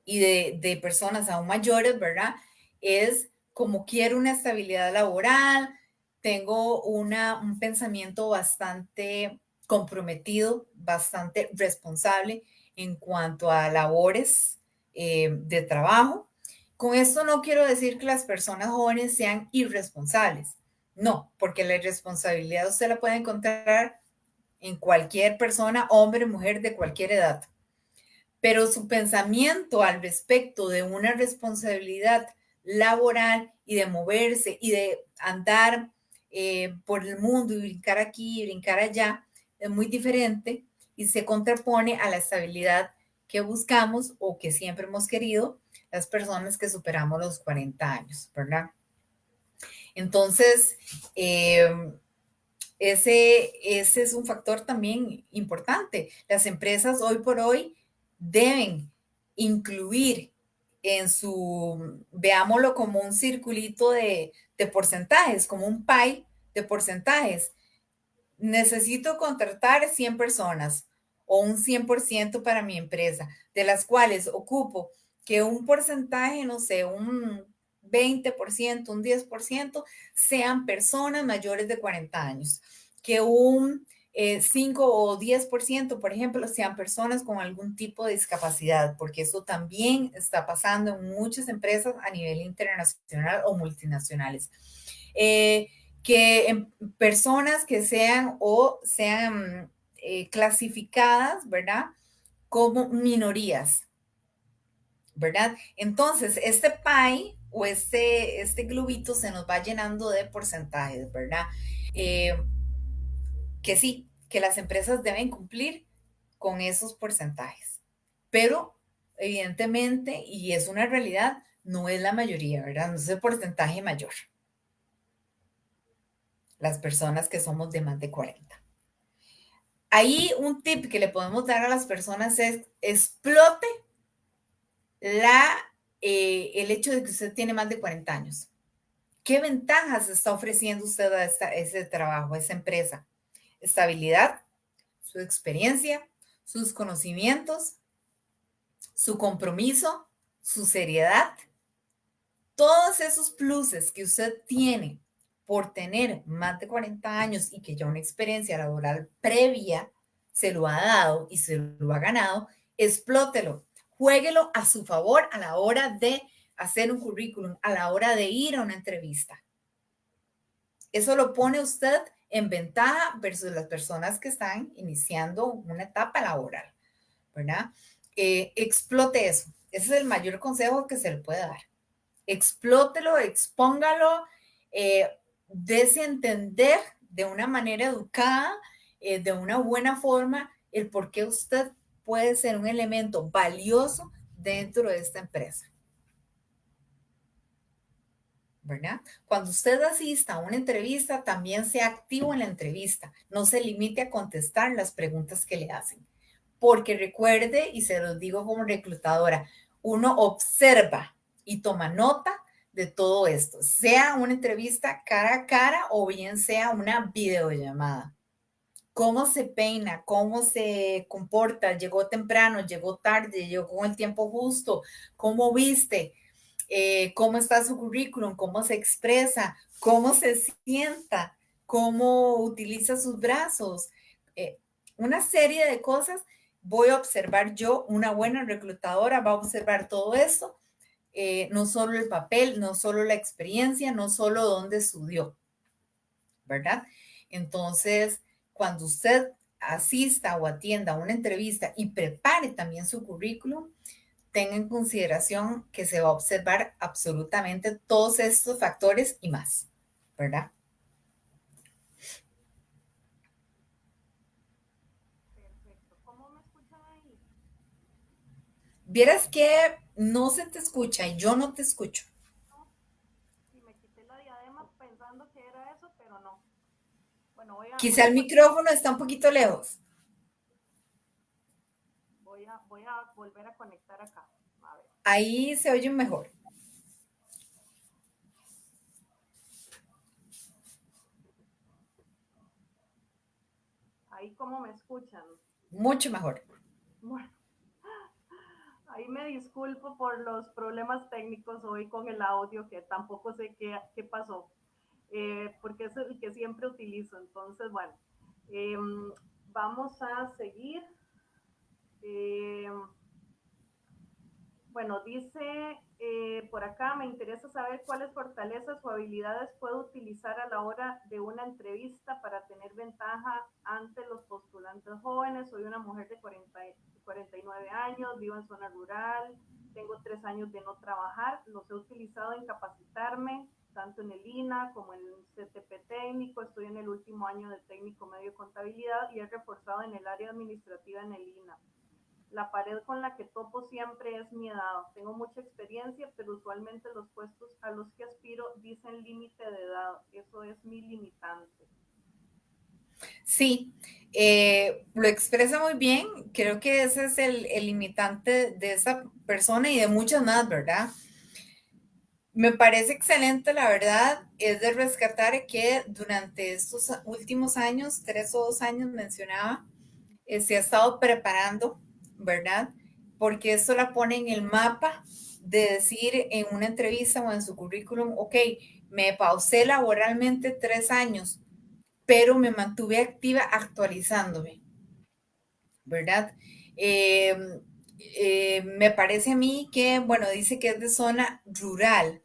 y de personas aún mayores, ¿verdad? Es como quiero una estabilidad laboral, tengo un pensamiento bastante comprometido, bastante responsable en cuanto a labores de trabajo. Con esto no quiero decir que las personas jóvenes sean irresponsables, no, porque la irresponsabilidad usted la puede encontrar en cualquier persona, hombre, mujer, de cualquier edad, pero su pensamiento al respecto de una responsabilidad laboral y de moverse y de andar por el mundo y brincar aquí y brincar allá es muy diferente y se contrapone a la estabilidad que buscamos o que siempre hemos querido las personas que superamos los 40 años, ¿verdad? Entonces, ese es un factor también importante. Las empresas hoy por hoy deben incluir en su, veámoslo como un circulito de porcentajes, como un pie de porcentajes. Necesito contratar 100 personas o un 100% para mi empresa, de las cuales ocupo que un porcentaje, no sé, un 20%, un 10%, sean personas mayores de 40 años, que un 5 o 10%, por ejemplo, sean personas con algún tipo de discapacidad, porque eso también está pasando en muchas empresas a nivel internacional o multinacionales. Que personas que sean o sean clasificadas, ¿verdad? Como minorías, ¿verdad? Entonces, este pie o este globito se nos va llenando de porcentajes, ¿verdad? Eh, que sí, que las empresas deben cumplir con esos porcentajes, pero evidentemente, y es una realidad, no es la mayoría, ¿verdad? No es el porcentaje mayor, las personas que somos de más de 40. Ahí un tip que le podemos dar a las personas es explote el hecho de que usted tiene más de 40 años. ¿Qué ventajas está ofreciendo usted a ese trabajo, a esa empresa? Estabilidad, su experiencia, sus conocimientos, su compromiso, su seriedad. Todos esos pluses que usted tiene por tener más de 40 años y que ya una experiencia laboral previa se lo ha dado y se lo ha ganado, explótelo, juéguelo a su favor a la hora de hacer un currículum, a la hora de ir a una entrevista. Eso lo pone usted en ventaja versus las personas que están iniciando una etapa laboral, ¿verdad? Explote eso. Ese es el mayor consejo que se le puede dar. Explótelo, expóngalo, dése a entender de una manera educada, de una buena forma, el por qué usted puede ser un elemento valioso dentro de esta empresa. ¿Verdad? Cuando usted asista a una entrevista, también sea activo en la entrevista. No se limite a contestar las preguntas que le hacen. Porque recuerde, y se los digo como reclutadora, uno observa y toma nota de todo esto, sea una entrevista cara a cara o bien sea una videollamada. Cómo se peina, cómo se comporta, llegó temprano, llegó tarde, llegó con el tiempo justo, cómo viste, cómo está su currículum, cómo se expresa, cómo se sienta, cómo utiliza sus brazos, una serie de cosas. Voy a observar yo, una buena reclutadora va a observar todo esto, no solo el papel, no solo la experiencia, no solo dónde estudió, ¿verdad? Entonces, cuando usted asista o atienda a una entrevista y prepare también su currículum, tenga en consideración que se va a observar absolutamente todos estos factores y más, ¿verdad? Perfecto. ¿Cómo me escuchan ahí? Vieras que no se te escucha y yo no te escucho. No, sí, me quité la diadema pensando que era eso, pero no. Bueno, Quizá el micrófono está un poquito lejos. voy a volver a conectar acá. A ver, Ahí se oye mejor, ahí cómo me escuchan. mucho mejor. Bueno, ahí me disculpo por los problemas técnicos hoy con el audio, que tampoco sé qué pasó, porque es el que siempre utilizo. Entonces, bueno, eh, vamos a seguir. Eh, Bueno, dice por acá, me interesa saber cuáles fortalezas o habilidades puedo utilizar a la hora de una entrevista para tener ventaja ante los postulantes jóvenes. Soy una mujer de 49 años, vivo en zona rural, tengo 3 años de no trabajar, los he utilizado en capacitarme, tanto en el INA como en el CTP técnico, estoy en el último año de técnico medio de contabilidad y he reforzado en el área administrativa en el INA. La pared con la que topo siempre es mi edad. Tengo mucha experiencia, pero usualmente los puestos a los que aspiro dicen límite de edad. Eso es mi limitante. Sí, lo expresa muy bien. Creo que ese es el limitante de esa persona y de muchas más, ¿verdad? Me parece excelente, la verdad, es de rescatar que durante estos últimos años, 3 o 2 años mencionaba, se ha estado preparando, ¿verdad? Porque esto la pone en el mapa de decir en una entrevista o en su currículum, ok, me pausé laboralmente 3 años, pero me mantuve activa actualizándome, ¿verdad? Eh, Me parece a mí que, bueno, dice que es de zona rural,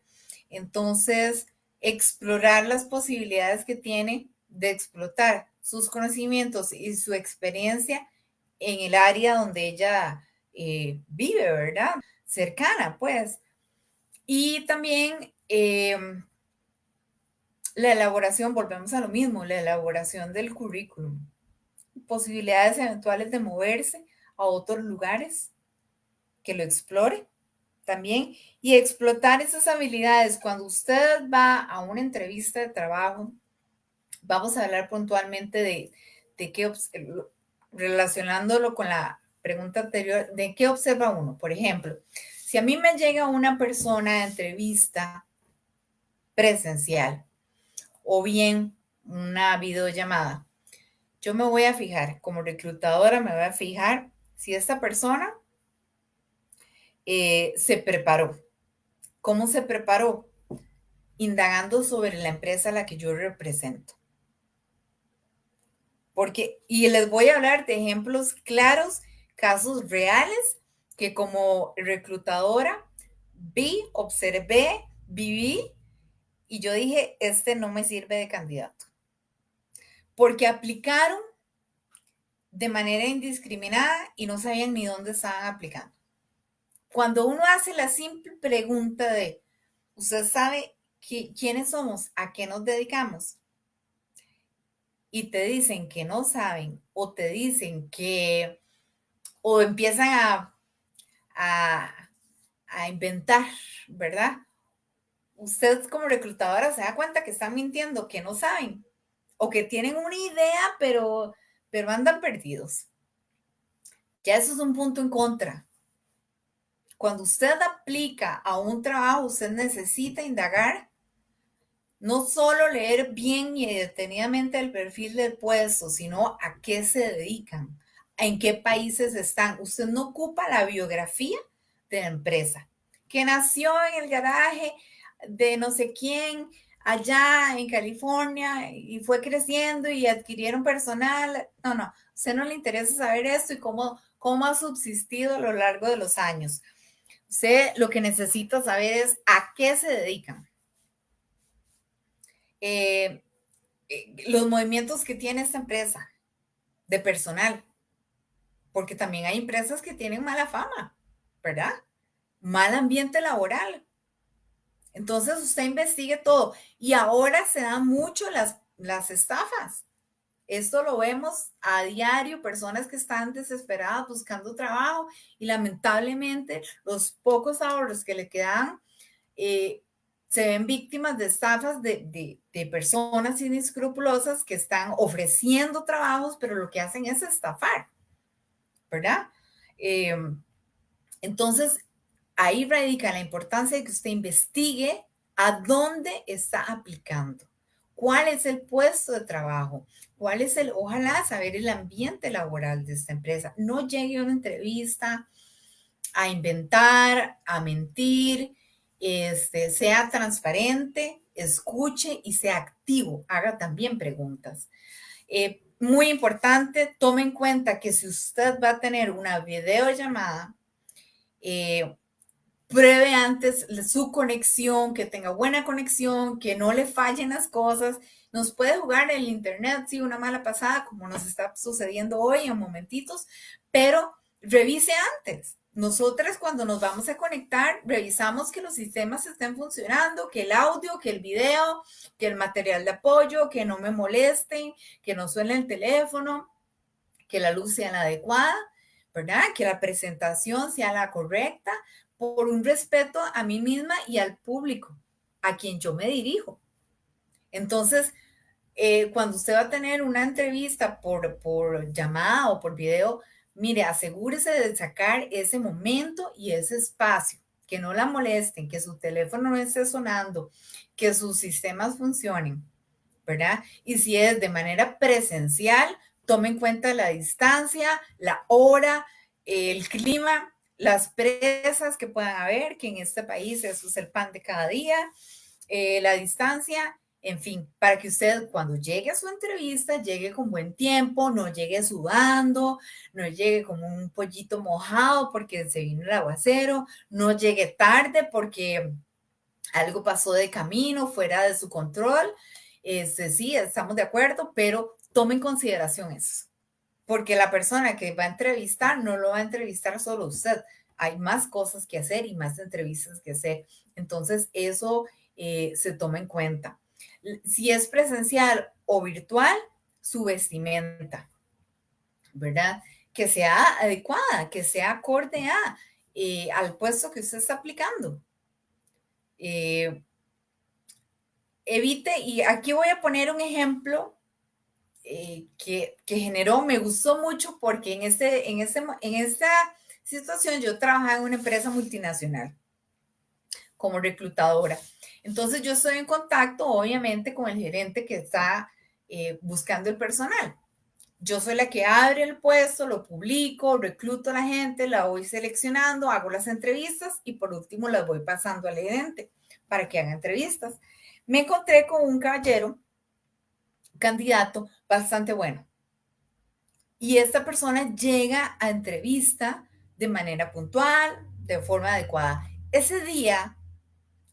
entonces explorar las posibilidades que tiene de explotar sus conocimientos y su experiencia en el área donde ella vive, ¿verdad? Cercana, pues. Y también la elaboración, volvemos a lo mismo, la elaboración del currículum, posibilidades eventuales de moverse a otros lugares, que lo explore también y explotar esas habilidades. Cuando usted va a una entrevista de trabajo, vamos a hablar puntualmente de qué, relacionándolo con la pregunta anterior, de qué observa uno. Por ejemplo, si a mí me llega una persona de entrevista presencial o bien una videollamada, yo me voy a fijar, como reclutadora me voy a fijar si esta persona se preparó. ¿Cómo se preparó? Indagando sobre la empresa a la que yo represento. Porque, y les voy a hablar de ejemplos claros, casos reales, que como reclutadora vi, observé, viví, y yo dije, este no me sirve de candidato. Porque aplicaron de manera indiscriminada y no sabían ni dónde estaban aplicando. Cuando uno hace la simple pregunta de, ¿usted sabe quiénes somos? ¿A qué nos dedicamos? Y te dicen que no saben o te dicen que, o empiezan a, a inventar, ¿verdad? Usted como reclutadora se da cuenta que están mintiendo, que no saben o que tienen una idea, pero andan perdidos. Ya eso es un punto en contra. Cuando usted aplica a un trabajo, usted necesita indagar, no solo leer bien y detenidamente el perfil del puesto, sino a qué se dedican, en qué países están. Usted no ocupa la biografía de la empresa, que nació en el garaje de no sé quién allá en California y fue creciendo y adquirieron personal. No, no, a usted no le interesa saber esto y cómo ha subsistido a lo largo de los años. Usted lo que necesita saber es a qué se dedican. Eh, los movimientos que tiene esta empresa de personal, porque también hay empresas que tienen mala fama, ¿verdad? mal ambiente laboral. Entonces usted investigue todo. Y ahora se dan mucho las estafas. Esto lo vemos a diario, personas que están desesperadas buscando trabajo y lamentablemente los pocos ahorros que le quedan se ven víctimas de estafas de personas inescrupulosas que están ofreciendo trabajos, pero lo que hacen es estafar, ¿verdad? Eh, entonces, ahí radica la importancia de que usted investigue a dónde está aplicando, cuál es el puesto de trabajo, cuál es ojalá saber el ambiente laboral de esta empresa. No llegue a una entrevista a inventar, a mentir, sea transparente, escuche y sea activo, haga también preguntas. Muy importante, tome en cuenta que si usted va a tener una videollamada, pruebe antes su conexión, que tenga buena conexión, que no le fallen las cosas. Nos puede jugar el internet, sí, una mala pasada, como nos está sucediendo hoy en momentitos, pero revise antes. Nosotras cuando nos vamos a conectar, revisamos que los sistemas estén funcionando, que el audio, que el video, que el material de apoyo, que no me molesten, que no suene el teléfono, que la luz sea la adecuada, ¿verdad? Que la presentación sea la correcta, por un respeto a mí misma y al público a quien yo me dirijo. Entonces, cuando usted va a tener una entrevista por llamada o por video, mire, asegúrese de sacar ese momento y ese espacio, que no la molesten, que su teléfono no esté sonando, que sus sistemas funcionen, ¿verdad? Y si es de manera presencial, tome en cuenta la distancia, la hora, el clima, las presas que puedan haber, que en este país eso es el pan de cada día, la distancia, en fin, para que usted cuando llegue a su entrevista llegue con buen tiempo, no llegue sudando, no llegue como un pollito mojado porque se vino el aguacero, no llegue tarde porque algo pasó de camino, fuera de su control. Sí, estamos de acuerdo, pero tome en consideración eso, porque la persona que va a entrevistar no lo va a entrevistar solo usted. Hay más cosas que hacer y más entrevistas que hacer. Entonces, eso se toma en cuenta. Si es presencial o virtual, su vestimenta, ¿verdad? Que sea adecuada, que sea acorde al puesto que usted está aplicando. Evite, y aquí voy a poner un ejemplo que generó, me gustó mucho porque en esta situación yo trabajaba en una empresa multinacional como reclutadora. Entonces yo estoy en contacto, obviamente, con el gerente que está buscando el personal. Yo soy la que abre el puesto, lo publico, recluto a la gente, la voy seleccionando, hago las entrevistas y por último las voy pasando al gerente para que haga entrevistas. Me encontré con un caballero, candidato bastante bueno. Y esta persona llega a entrevista de manera puntual, de forma adecuada. Ese día,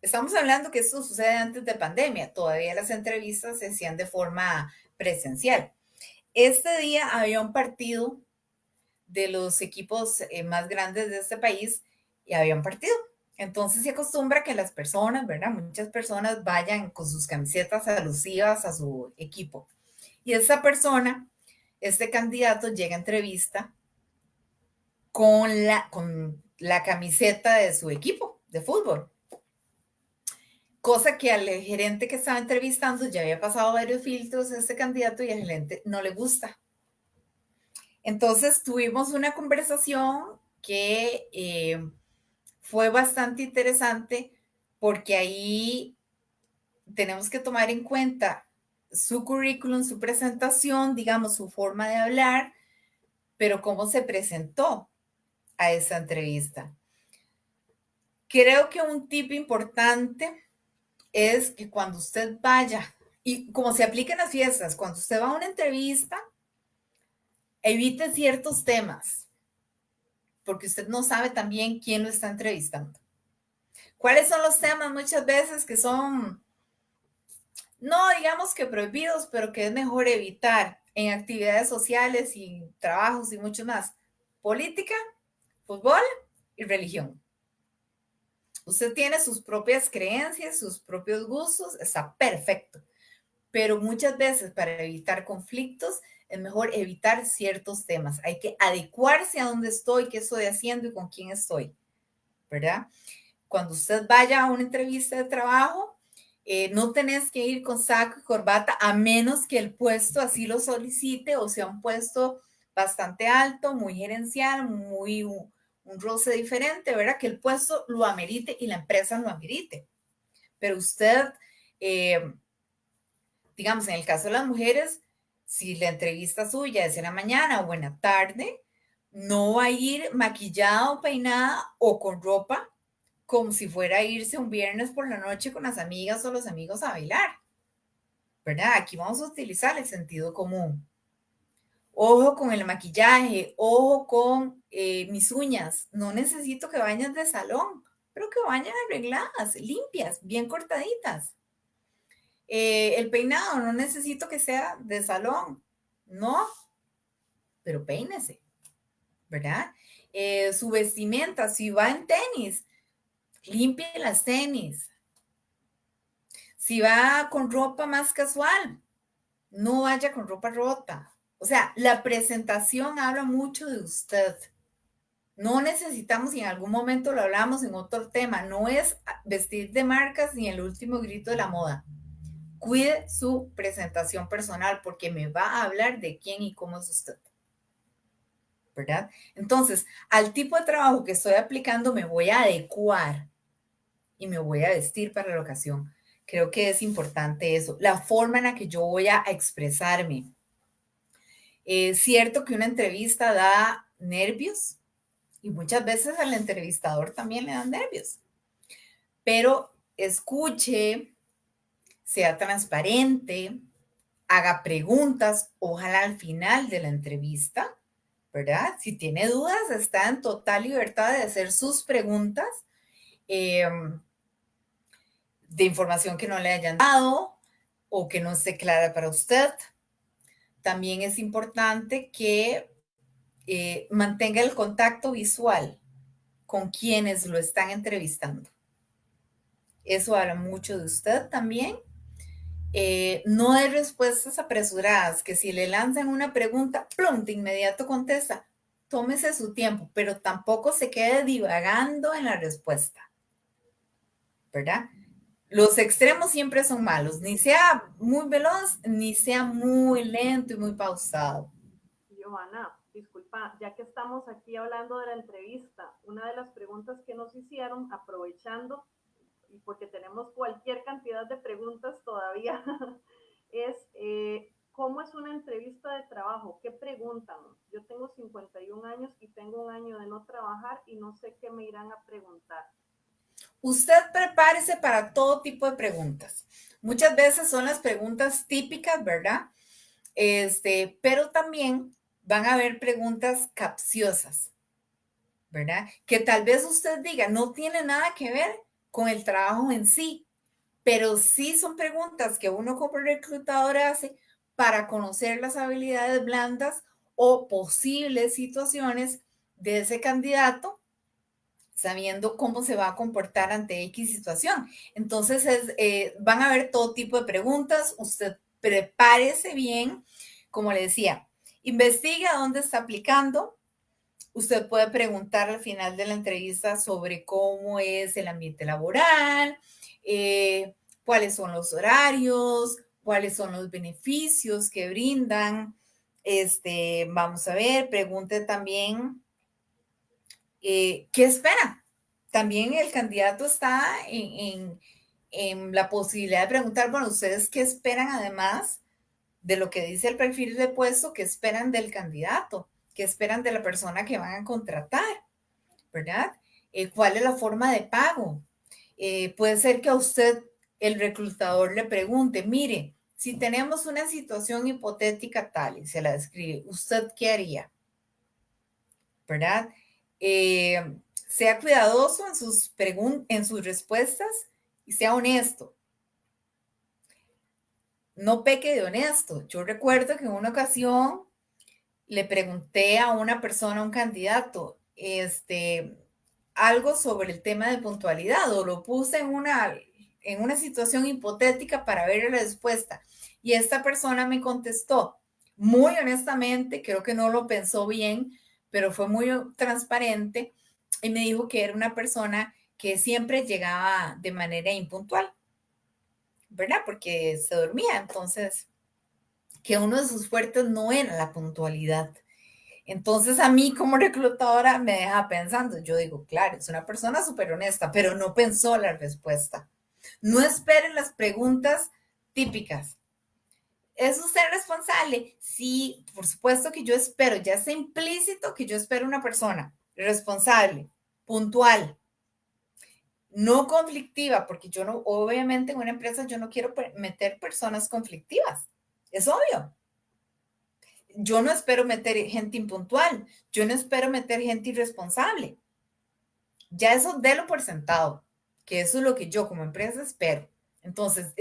estamos hablando que esto sucede antes de pandemia, todavía las entrevistas se hacían de forma presencial. Este día había un partido de los equipos más grandes de este país y había un partido. Entonces se acostumbra que las personas, ¿verdad? Muchas personas vayan con sus camisetas alusivas a su equipo. Y esa persona, este candidato llega a entrevista con la camiseta de su equipo de fútbol. Cosa que al gerente que estaba entrevistando ya había pasado varios filtros a este candidato y al gerente no le gusta. Entonces tuvimos una conversación que fue bastante interesante porque ahí tenemos que tomar en cuenta su currículum, su presentación, digamos, su forma de hablar, pero cómo se presentó a esa entrevista. Creo que un tip importante es que cuando usted vaya, y como se aplica en las fiestas, cuando usted va a una entrevista, evite ciertos temas, porque usted no sabe también quién lo está entrevistando. ¿Cuáles son los temas muchas veces que son, no digamos que prohibidos, pero que es mejor evitar en actividades sociales y trabajos y mucho más? Política, fútbol y religión. Usted tiene sus propias creencias, sus propios gustos, está perfecto. Pero muchas veces para evitar conflictos es mejor evitar ciertos temas. Hay que adecuarse a dónde estoy, qué estoy haciendo y con quién estoy, ¿verdad? Cuando usted vaya a una entrevista de trabajo, no tenés que ir con saco y corbata a menos que el puesto así lo solicite o sea un puesto bastante alto, muy gerencial, muy un roce diferente, ¿verdad? Que el puesto lo amerite y la empresa lo amerite. Pero usted, digamos, en el caso de las mujeres, si la entrevista suya es en la mañana o en la tarde, no va a ir maquillada o peinada o con ropa como si fuera a irse un viernes por la noche con las amigas o los amigos a bailar, ¿verdad? Aquí vamos a utilizar el sentido común. Ojo con el maquillaje, ojo con mis uñas. No necesito que vayan de salón, pero que vayan arregladas, limpias, bien cortaditas. El peinado, no necesito que sea de salón, no, pero peínese, ¿verdad? Su vestimenta, si va en tenis, limpie las tenis. Si va con ropa más casual, no vaya con ropa rota. O sea, la presentación habla mucho de usted. No necesitamos, y en algún momento lo hablamos en otro tema, no es vestir de marcas ni el último grito de la moda. Cuide su presentación personal porque me va a hablar de quién y cómo es usted, ¿verdad? Entonces, al tipo de trabajo que estoy aplicando me voy a adecuar y me voy a vestir para la ocasión. Creo que es importante eso, la forma en la que yo voy a expresarme. Es cierto que una entrevista da nervios y muchas veces al entrevistador también le dan nervios, pero escuche, sea transparente, haga preguntas, ojalá al final de la entrevista, ¿verdad? Si tiene dudas, está en total libertad de hacer sus preguntas de información que no le hayan dado o que no esté clara para usted. También es importante que mantenga el contacto visual con quienes lo están entrevistando. Eso habla mucho de usted también. No hay respuestas apresuradas, que si le lanzan una pregunta, plum, de inmediato contesta. Tómese su tiempo, pero tampoco se quede divagando en la respuesta, ¿verdad? Los extremos siempre son malos, ni sea muy veloz, ni sea muy lento y muy pausado. Johanna, disculpa, ya que estamos aquí hablando de la entrevista, una de las preguntas que nos hicieron, aprovechando, y porque tenemos cualquier cantidad de preguntas todavía, es ¿cómo es una entrevista de trabajo? ¿Qué preguntan? Yo tengo 51 años y tengo un año de no trabajar y no sé qué me irán a preguntar. Usted prepárese para todo tipo de preguntas. Muchas veces son las preguntas típicas, ¿verdad? Pero también van a haber preguntas capciosas, ¿verdad? Que tal vez usted diga, no tiene nada que ver con el trabajo en sí, pero sí son preguntas que uno como reclutador hace para conocer las habilidades blandas o posibles situaciones de ese candidato, sabiendo cómo se va a comportar ante X situación. Entonces, van a haber todo tipo de preguntas. Usted prepárese bien, como le decía, investigue a dónde está aplicando. Usted puede preguntar al final de la entrevista sobre cómo es el ambiente laboral, cuáles son los horarios, cuáles son los beneficios que brindan. Vamos a ver, pregunte también qué espera. También el candidato está en la posibilidad de preguntar, bueno, ¿ustedes qué esperan además de lo que dice el perfil de puesto? ¿Qué esperan del candidato? ¿Qué esperan de la persona que van a contratar? ¿Verdad? ¿Cuál es la forma de pago? Puede ser que a usted el reclutador le pregunte, mire, si tenemos una situación hipotética tal y se la describe, ¿usted qué haría? ¿Verdad? Sea cuidadoso en sus respuestas y sea honesto. No peque de honesto. Yo recuerdo que en una ocasión le pregunté a una persona, a un candidato, algo sobre el tema de puntualidad o lo puse en una situación hipotética para ver la respuesta. Y esta persona me contestó muy honestamente, creo que no lo pensó bien, pero fue muy transparente y me dijo que era una persona que siempre llegaba de manera impuntual, ¿verdad? Porque se dormía, entonces, que uno de sus fuertes no era la puntualidad. Entonces a mí como reclutadora me deja pensando, yo digo, claro, es una persona súper honesta, pero no pensó la respuesta. No esperen las preguntas típicas. ¿Es usted responsable? Sí, por supuesto que yo espero, ya está implícito que yo espero una persona responsable, puntual, no conflictiva, porque yo no, obviamente en una empresa yo no quiero meter personas conflictivas, es obvio. Yo no espero meter gente impuntual, yo no espero meter gente irresponsable. Ya eso délo por sentado, que eso es lo que yo como empresa espero. Entonces,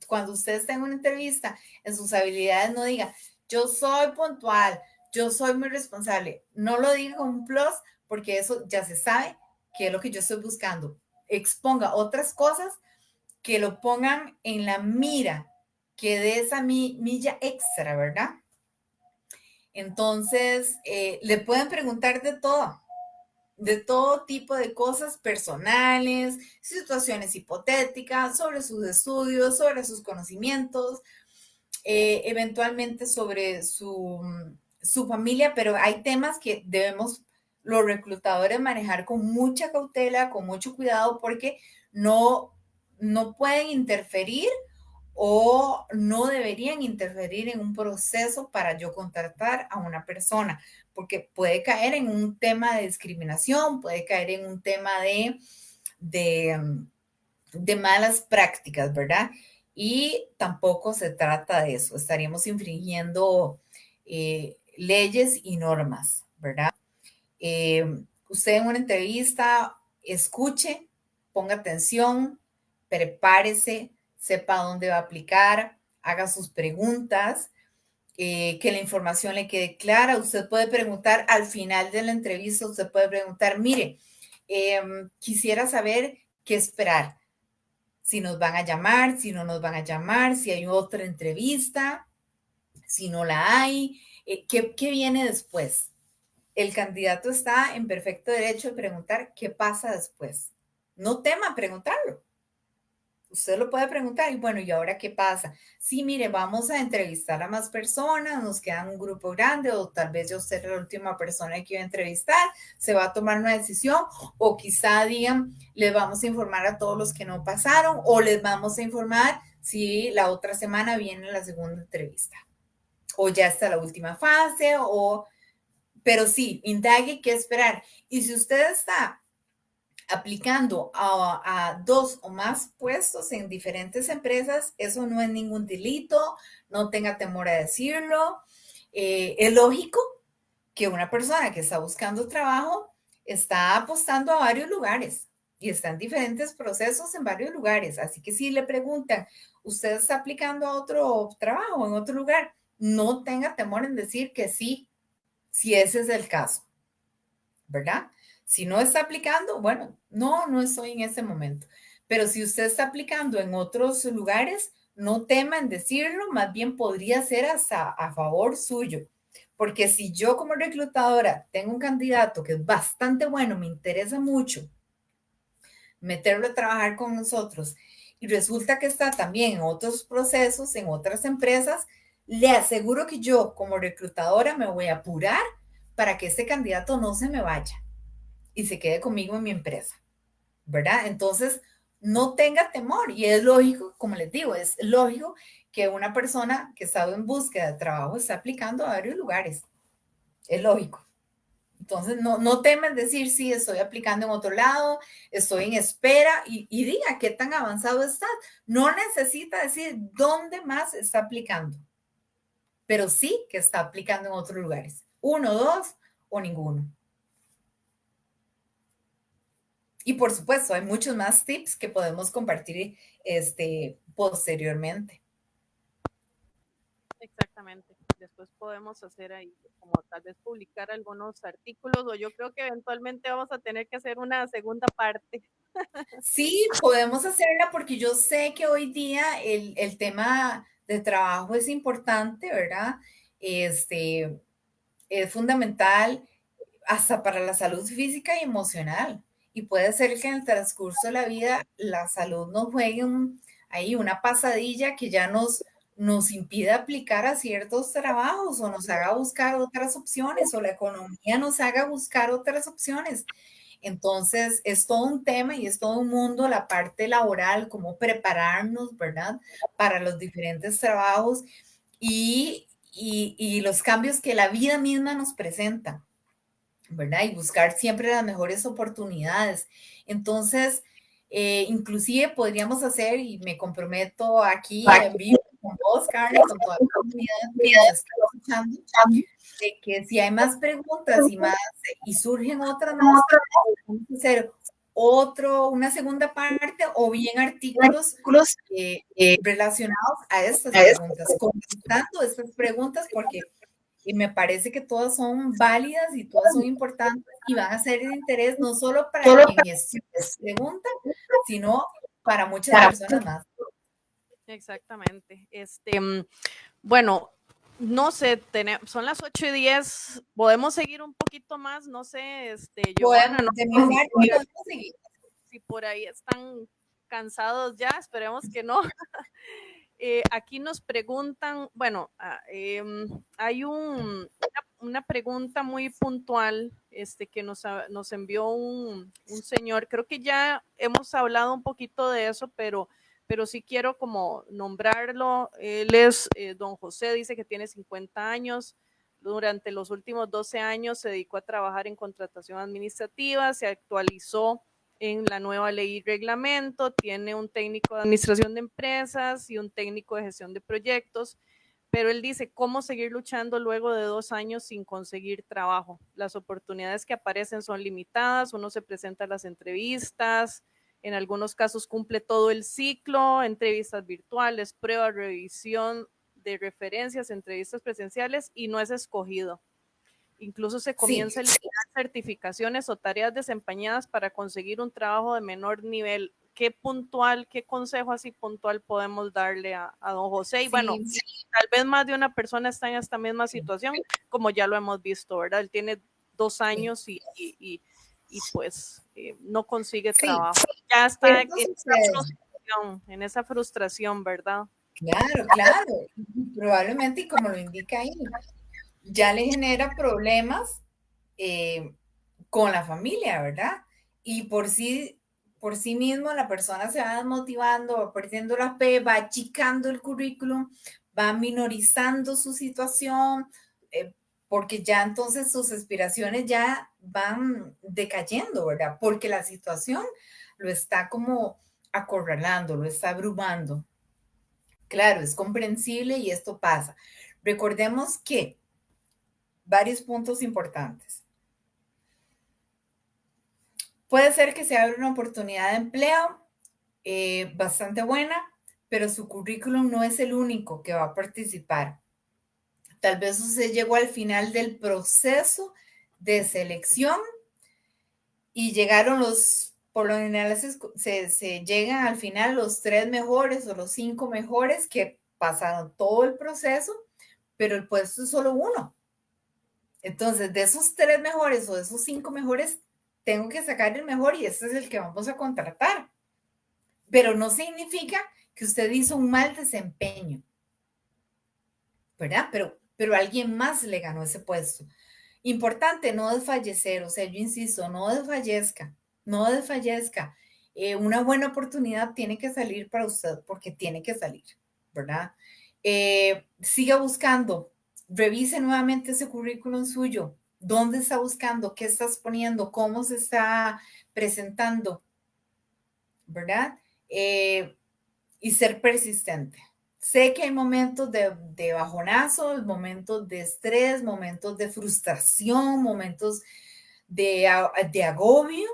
cuando usted está en una entrevista, en sus habilidades no diga, yo soy puntual, yo soy muy responsable. No lo diga con un plus, porque eso ya se sabe que es lo que yo estoy buscando. Exponga otras cosas que lo pongan en la mira, que dé esa milla extra, ¿verdad? Entonces, le pueden preguntar de todo tipo de cosas personales, situaciones hipotéticas, sobre sus estudios, sobre sus conocimientos, eventualmente sobre su familia, pero hay temas que debemos los reclutadores manejar con mucha cautela, con mucho cuidado, porque no pueden interferir o no deberían interferir en un proceso para yo contratar a una persona, porque puede caer en un tema de discriminación, puede caer en un tema de, de malas prácticas, ¿verdad? Y tampoco se trata de eso, estaríamos infringiendo leyes y normas, ¿verdad? Usted en una entrevista escuche, ponga atención, prepárese, sepa dónde va a aplicar, haga sus preguntas, que la información le quede clara. Usted puede preguntar al final de la entrevista, usted puede preguntar, mire, quisiera saber qué esperar, si nos van a llamar, si no nos van a llamar, si hay otra entrevista, si no la hay, ¿qué viene después? El candidato está en perfecto derecho de preguntar qué pasa después. No tema preguntarlo. Usted lo puede preguntar y bueno, ¿y ahora qué pasa? Sí, mire, vamos a entrevistar a más personas, nos queda un grupo grande o tal vez yo sea la última persona que iba a entrevistar, se va a tomar una decisión o quizá digan, les vamos a informar a todos los que no pasaron o les vamos a informar si la otra semana viene la segunda entrevista o ya está la última fase o pero sí, indague qué esperar. Y si usted está aplicando a dos o más puestos en diferentes empresas, eso no es ningún delito, no tenga temor a decirlo. Es lógico que una persona que está buscando trabajo está apostando a varios lugares y está en diferentes procesos en varios lugares. Así que si le preguntan, ¿usted está aplicando a otro trabajo en otro lugar? No tenga temor en decir que sí, si ese es el caso, ¿verdad? Si no está aplicando, bueno, no estoy en ese momento. Pero si usted está aplicando en otros lugares, no tema en decirlo, más bien podría ser hasta a favor suyo. Porque si yo como reclutadora tengo un candidato que es bastante bueno, me interesa mucho meterlo a trabajar con nosotros y resulta que está también en otros procesos, en otras empresas, le aseguro que yo como reclutadora me voy a apurar para que este candidato no se me vaya y se quede conmigo en mi empresa, ¿verdad? Entonces, no tenga temor y es lógico, como les digo, es lógico que una persona que está en búsqueda de trabajo está aplicando a varios lugares, es lógico. Entonces, no temen decir, sí, estoy aplicando en otro lado, estoy en espera y diga qué tan avanzado está. No necesita decir dónde más está aplicando, pero sí que está aplicando en otros lugares. Uno, dos o ninguno. Y por supuesto, hay muchos más tips que podemos compartir posteriormente. Exactamente. después podemos hacer ahí, como tal vez publicar algunos artículos, o yo creo que eventualmente vamos a tener que hacer una segunda parte. Sí, podemos hacerla porque yo sé que hoy día el tema de trabajo es importante, ¿verdad? Este, es fundamental hasta para la salud física y emocional. Y puede ser que en el transcurso de la vida la salud nos juegue ahí una pasadilla que ya nos impida aplicar a ciertos trabajos o nos haga buscar otras opciones o la economía nos haga buscar otras opciones. Entonces, es todo un tema y es todo un mundo, la parte laboral, cómo prepararnos, ¿verdad? Para los diferentes trabajos y los cambios que la vida misma nos presenta, ¿verdad? Y buscar siempre las mejores oportunidades. Entonces, inclusive podríamos hacer, y me comprometo aquí en vivo con vos, Carly, con toda la comunidad que nos está escuchando, de que si hay más preguntas y surgen otras más, vamos a hacer una segunda parte o bien artículos relacionados a estas preguntas, contestando estas preguntas porque me parece que todas son válidas y todas son importantes y van a ser de interés no solo para quien pregunta, sino para muchas personas más. Exactamente. Bueno, no sé, son las 8:10, podemos seguir un poquito más, no sé, Giovanna, no de mi parte, podemos seguir. Si por ahí están cansados ya, esperemos que no. Aquí nos preguntan, bueno, hay una pregunta muy puntual que nos envió un señor, creo que ya hemos hablado un poquito de eso, pero sí quiero como nombrarlo. Él es don José, dice que tiene 50 años. Durante los últimos 12 años se dedicó a trabajar en contratación administrativa, se actualizó en la nueva ley y reglamento, tiene un técnico de administración de empresas y un técnico de gestión de proyectos, pero él dice cómo seguir luchando luego de 2 años sin conseguir trabajo. Las oportunidades que aparecen son limitadas, uno se presenta a las entrevistas, en algunos casos cumple todo el ciclo, entrevistas virtuales, prueba, revisión de referencias, entrevistas presenciales y no es escogido. Incluso se comienza a eliminar certificaciones o tareas desempeñadas para conseguir un trabajo de menor nivel. ¿Qué consejo así puntual podemos darle a don José? Y bueno, tal vez más de una persona está en esta misma situación, como ya lo hemos visto, ¿verdad? Él tiene 2 años y pues no consigue trabajo. Ya está en esa frustración, ¿verdad? Claro, claro. Probablemente, y como lo indica ahí, ya le genera problemas con la familia, ¿verdad? Y por sí mismo la persona se va desmotivando, va perdiendo la fe, va achicando el currículum, va minorizando su situación, porque ya entonces sus aspiraciones ya van decayendo, ¿verdad? Porque la situación lo está como acorralando, lo está abrumando. Claro, es comprensible y esto pasa. Recordemos que varios puntos importantes. Puede ser que se abra una oportunidad de empleo bastante buena, pero su currículum no es el único que va a participar. Tal vez usted llegó al final del proceso de selección y llegaron por lo general se llegan al final los 3 mejores o los 5 mejores que pasaron todo el proceso, pero el puesto es solo uno. Entonces, de esos 3 mejores o de esos 5 mejores, tengo que sacar el mejor y este es el que vamos a contratar. Pero no significa que usted hizo un mal desempeño, ¿verdad? Pero alguien más le ganó ese puesto. Importante, no desfallecer, o sea, yo insisto, no desfallezca, no desfallezca. Una buena oportunidad tiene que salir para usted porque tiene que salir, ¿verdad? Siga buscando, revise nuevamente ese currículum suyo. ¿Dónde está buscando? ¿Qué estás poniendo? ¿Cómo se está presentando? ¿Verdad? Y ser persistente. Sé que hay momentos de bajonazos, momentos de estrés, momentos de frustración, momentos de agobio,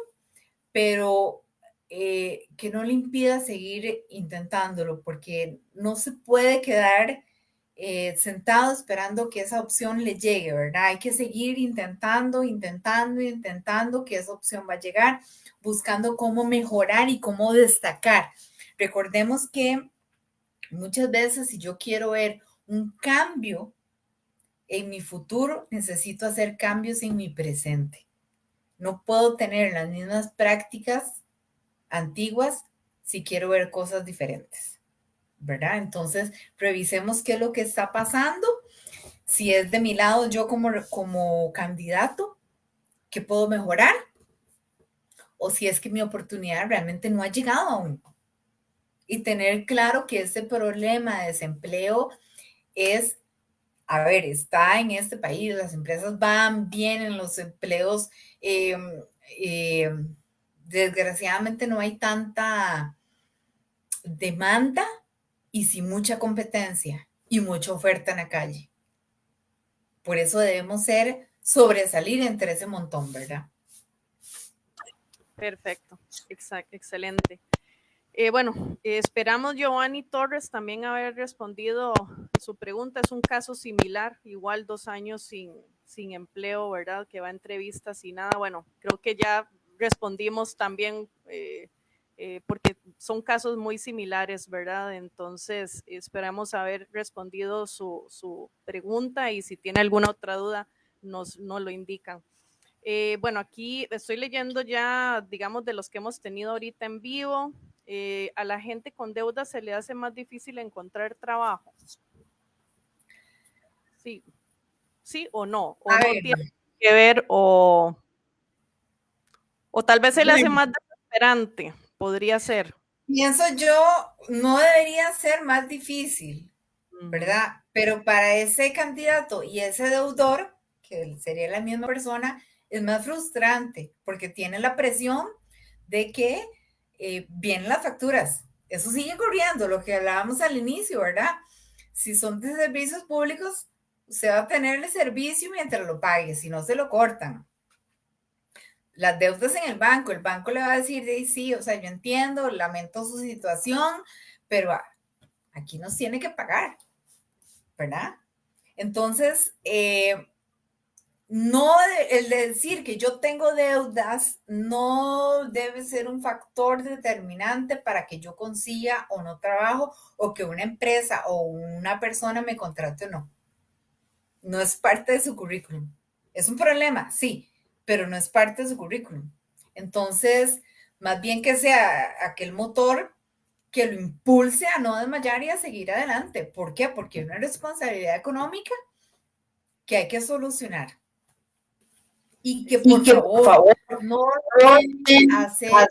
pero que no le impida seguir intentándolo, porque no se puede quedar sentado esperando que esa opción le llegue, ¿verdad? Hay que seguir intentando, intentando, intentando que esa opción va a llegar, buscando cómo mejorar y cómo destacar. Recordemos que muchas veces si yo quiero ver un cambio en mi futuro, necesito hacer cambios en mi presente. No puedo tener las mismas prácticas antiguas si quiero ver cosas diferentes, ¿verdad? Entonces, revisemos qué es lo que está pasando. Si es de mi lado yo como candidato, ¿qué puedo mejorar? O si es que mi oportunidad realmente no ha llegado aún. Y tener claro que este problema de desempleo es, a ver, está en este país, las empresas van bien en los empleos, eh, eh, desgraciadamente no hay tanta demanda y sí mucha competencia y mucha oferta en la calle. Por eso debemos sobresalir entre ese montón, ¿verdad? Perfecto, excelente. Bueno, esperamos Giovanni Torres también haber respondido su pregunta. Es un caso similar, igual 2 años sin empleo, ¿verdad? Que va a entrevistas y nada. Bueno, creo que ya respondimos también porque son casos muy similares, ¿verdad? Entonces, esperamos haber respondido su pregunta y si tiene alguna otra duda, nos lo indican. Bueno, aquí estoy leyendo ya, digamos, de los que hemos tenido ahorita en vivo. A la gente con deuda se le hace más difícil encontrar trabajo. Sí, sí o A no ver, tiene que ver, o tal vez se le hace bueno, más desesperante, podría ser. pienso yo, no debería ser más difícil, Ujú. ¿verdad? Pero para ese candidato y ese deudor, que sería la misma persona, es más frustrante porque tiene la presión de que vienen las facturas. Eso sigue corriendo, lo que hablábamos al inicio, ¿verdad? Si son de servicios públicos, usted va a tener el servicio mientras lo pague, si no se lo cortan. Las deudas en el banco le va a decir, sí, o sea, yo entiendo, lamento su situación, pero aquí nos tiene que pagar, ¿verdad? Entonces, no, el de decir que yo tengo deudas no debe ser un factor determinante para que yo consiga o no trabajo o que una empresa o una persona me contrate o no. No es parte de su currículum. Es un problema, sí, pero no es parte de su currículum. Entonces, más bien que sea aquel motor que lo impulse a no desmayar y a seguir adelante. ¿Por qué? Porque hay una responsabilidad económica que hay que solucionar. Y que Y por que por favor favor no no deben deben hacer hacer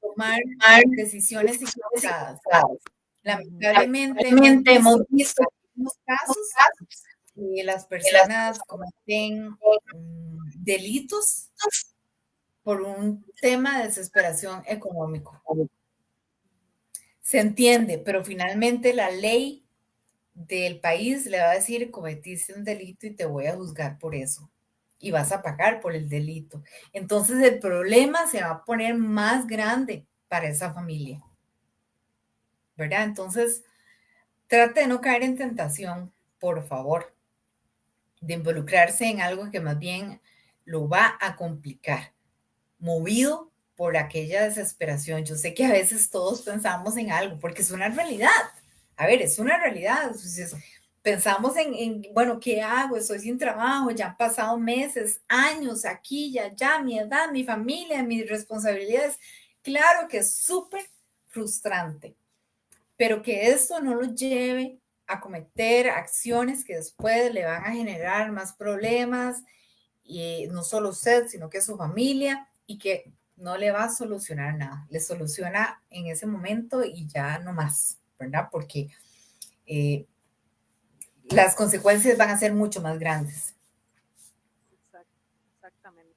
tomar tomar decisiones decisiones equivocadas. equivocadas. Lamentablemente hemos Lamentablemente hemos visto visto unos casos casos que las que las personas cometen personas delitos por un tema de desesperación económico. Se entiende, pero finalmente la ley del país le va a decir, cometiste un delito y te voy a juzgar por eso. Y vas a pagar por el delito. Entonces el problema se va a poner más grande para esa familia, ¿verdad? Entonces, trate de no caer en tentación, por favor, de involucrarse en algo que más bien lo va a complicar, movido por aquella desesperación. Yo sé que a veces todos pensamos en algo, porque es una realidad. A ver, es una realidad. Entonces, pensamos bueno, ¿qué hago? Estoy sin trabajo, ya han pasado meses, años, aquí y allá, mi edad, mi familia, mis responsabilidades. Claro que es súper frustrante, pero que esto no lo lleve a cometer acciones que después le van a generar más problemas, y no solo usted, sino que su familia, y que no le va a solucionar nada. Le soluciona en ese momento y ya no más, ¿verdad? Porque eh, las consecuencias van a ser mucho más grandes. Exactamente.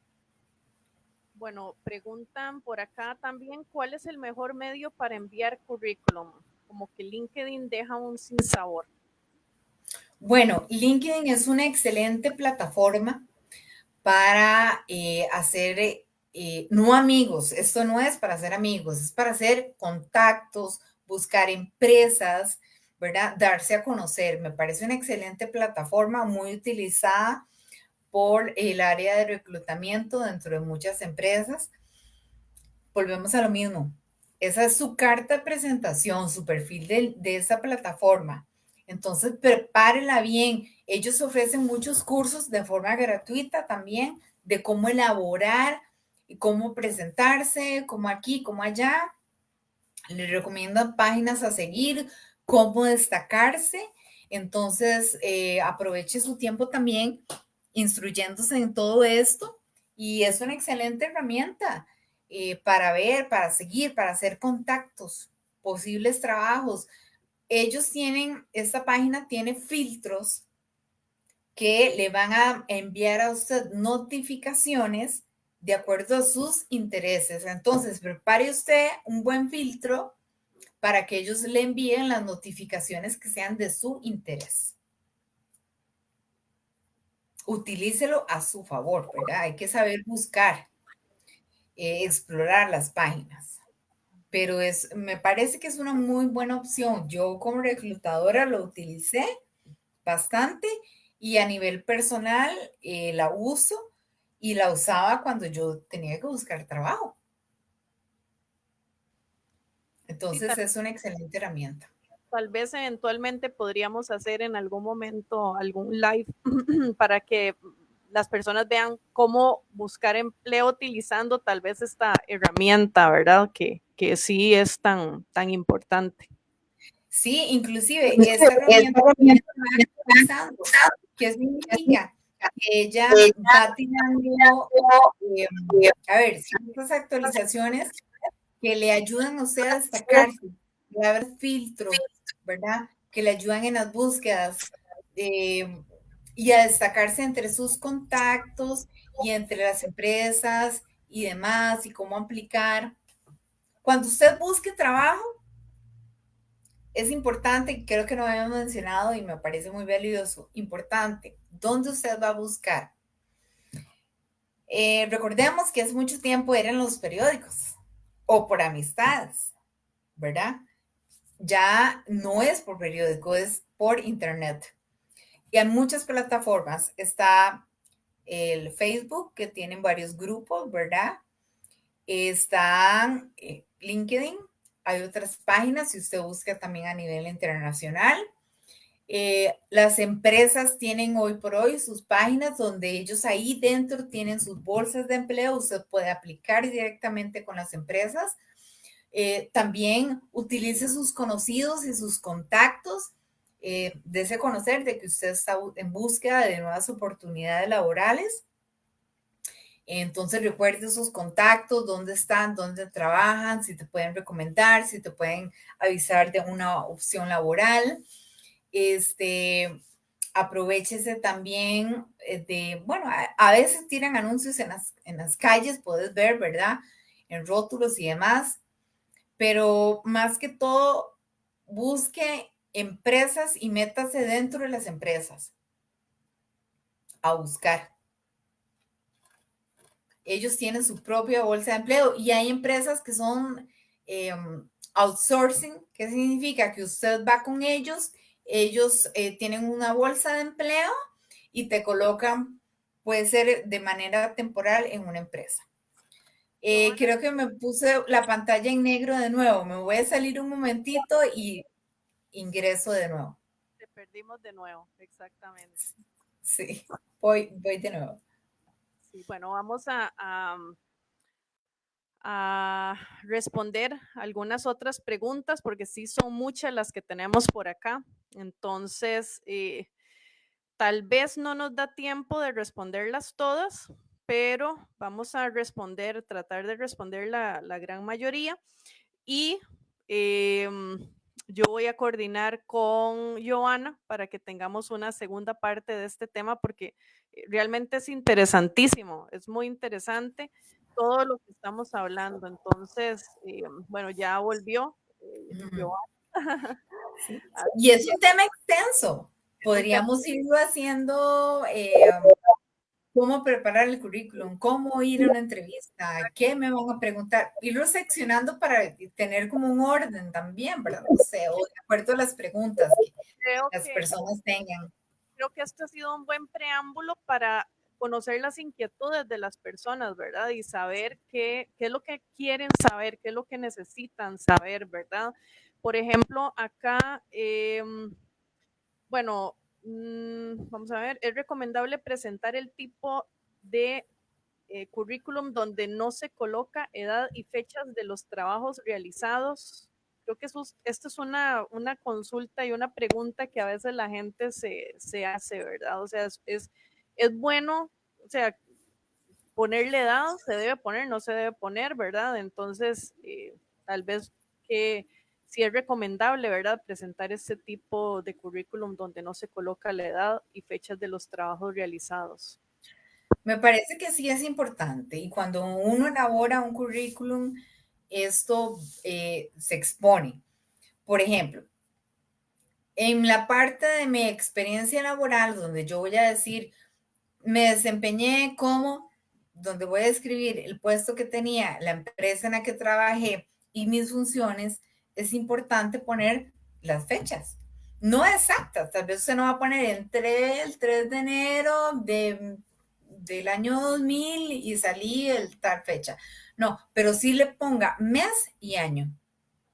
Bueno, preguntan por acá también, ¿cuál es el mejor medio para enviar currículum? Como que LinkedIn deja un sinsabor. Bueno, LinkedIn es una excelente plataforma para hacer, no amigos, esto no es para hacer amigos, es para hacer contactos, buscar empresas, ¿verdad? Darse a conocer. Me parece una excelente plataforma, muy utilizada por el área de reclutamiento dentro de muchas empresas. Volvemos a lo mismo. Esa es su carta de presentación, su perfil de esa plataforma. Entonces, prepárela bien. Ellos ofrecen muchos cursos de forma gratuita también de cómo elaborar y cómo presentarse, como aquí, como allá. Les recomiendan páginas a seguir, cómo destacarse. Entonces, aproveche su tiempo también instruyéndose en todo esto y es una excelente herramienta para ver, para seguir, para hacer contactos, posibles trabajos. Ellos tienen, esta página tiene filtros que le van a enviar a usted notificaciones de acuerdo a sus intereses. Entonces, prepare usted un buen filtro para que ellos le envíen las notificaciones que sean de su interés. Utilícelo a su favor, ¿verdad? Hay que saber buscar, explorar las páginas. Pero me parece que es una muy buena opción. Yo como reclutadora lo utilicé bastante y a nivel personal la uso y la usaba cuando yo tenía que buscar trabajo. Sí, Entonces es una excelente herramienta. tal vez eventualmente podríamos hacer en algún momento algún live para que las personas vean cómo buscar empleo utilizando tal vez esta herramienta, ¿verdad? Que sí es tan importante. Sí, inclusive esta herramienta también se va actualizando. ¿Qué significa? Que ella va tirando, a ver, ciertas actualizaciones que le ayudan a usted a destacarse, a ver filtro, ¿verdad? Que le ayudan en las búsquedas y a destacarse entre sus contactos y entre las empresas y demás, y cómo aplicar. Cuando usted busque trabajo, es importante, creo que no habíamos mencionado y me parece muy valioso, importante, ¿dónde usted va a buscar? Recordemos que hace mucho tiempo eran los periódicos o por amistades, ¿verdad? Ya no es por periódico, es por internet. Y hay muchas plataformas. Está el Facebook, que tienen varios grupos, ¿verdad? Está LinkedIn. Hay otras páginas, si usted busca también a nivel internacional. Las empresas tienen hoy por hoy sus páginas donde ellos ahí dentro tienen sus bolsas de empleo. Usted puede aplicar directamente con las empresas. También utilice sus conocidos y sus contactos. Dese conocer de que usted está en búsqueda de nuevas oportunidades laborales. Entonces recuerde sus contactos, dónde están, dónde trabajan, si te pueden recomendar, si te pueden avisar de una opción laboral. Aprovechese también bueno, a veces tiran anuncios en las calles, puedes ver, ¿verdad? En rótulos y demás, pero más que todo, busque empresas y métase dentro de las empresas a buscar. Ellos tienen su propia bolsa de empleo y hay empresas que son outsourcing. ¿Qué significa? Que usted va con ellos, ellos tienen una bolsa de empleo y te colocan, puede ser de manera temporal en una empresa. Creo que me puse la pantalla en negro de nuevo. Me voy a salir un momentito y ingreso de nuevo. Te perdimos de nuevo, exactamente. Sí, voy de nuevo. Sí, bueno, vamos a responder algunas otras preguntas porque sí son muchas las que tenemos por acá. Entonces, tal vez no nos da tiempo de responderlas todas, pero vamos a responder, tratar de responder la gran mayoría. Y yo voy a coordinar con Joana para que tengamos una segunda parte de este tema porque realmente es interesantísimo, es muy interesante todo lo que estamos hablando. Entonces, bueno, ya volvió Joana. Sí. Y es un tema extenso. Un tema Podríamos irlo haciendo cómo preparar el currículum, cómo ir a una entrevista, qué me van a preguntar, irlo seccionando para tener como un orden también, ¿verdad? No sé, o de acuerdo a las preguntas que Creo las que personas tengan. creo que esto ha sido un buen preámbulo para conocer las inquietudes de las personas, ¿verdad? Y saber qué es lo que quieren saber, qué es lo que necesitan saber, ¿verdad? Por ejemplo, acá, bueno, vamos a ver, es recomendable presentar el tipo de currículum donde no se coloca edad y fechas de los trabajos realizados. Creo que esto es una consulta y una pregunta que a veces la gente se hace, ¿verdad? O sea, es bueno, o sea, ponerle edad, se debe poner, no se debe poner, ¿verdad? Entonces, tal vez que sí es recomendable, ¿verdad? Presentar este tipo de currículum donde no se coloca la edad y fechas de los trabajos realizados. Me parece que sí es importante y cuando uno elabora un currículum, esto se expone. Por ejemplo, en la parte de mi experiencia laboral, donde yo voy a decir, me desempeñé como, donde voy a escribir el puesto que tenía, la empresa en la que trabajé y mis funciones, es importante poner las fechas. No exactas, tal vez usted no va a poner entré el 3 de enero del año 2000 y salí el tal fecha. No, pero sí le ponga mes y año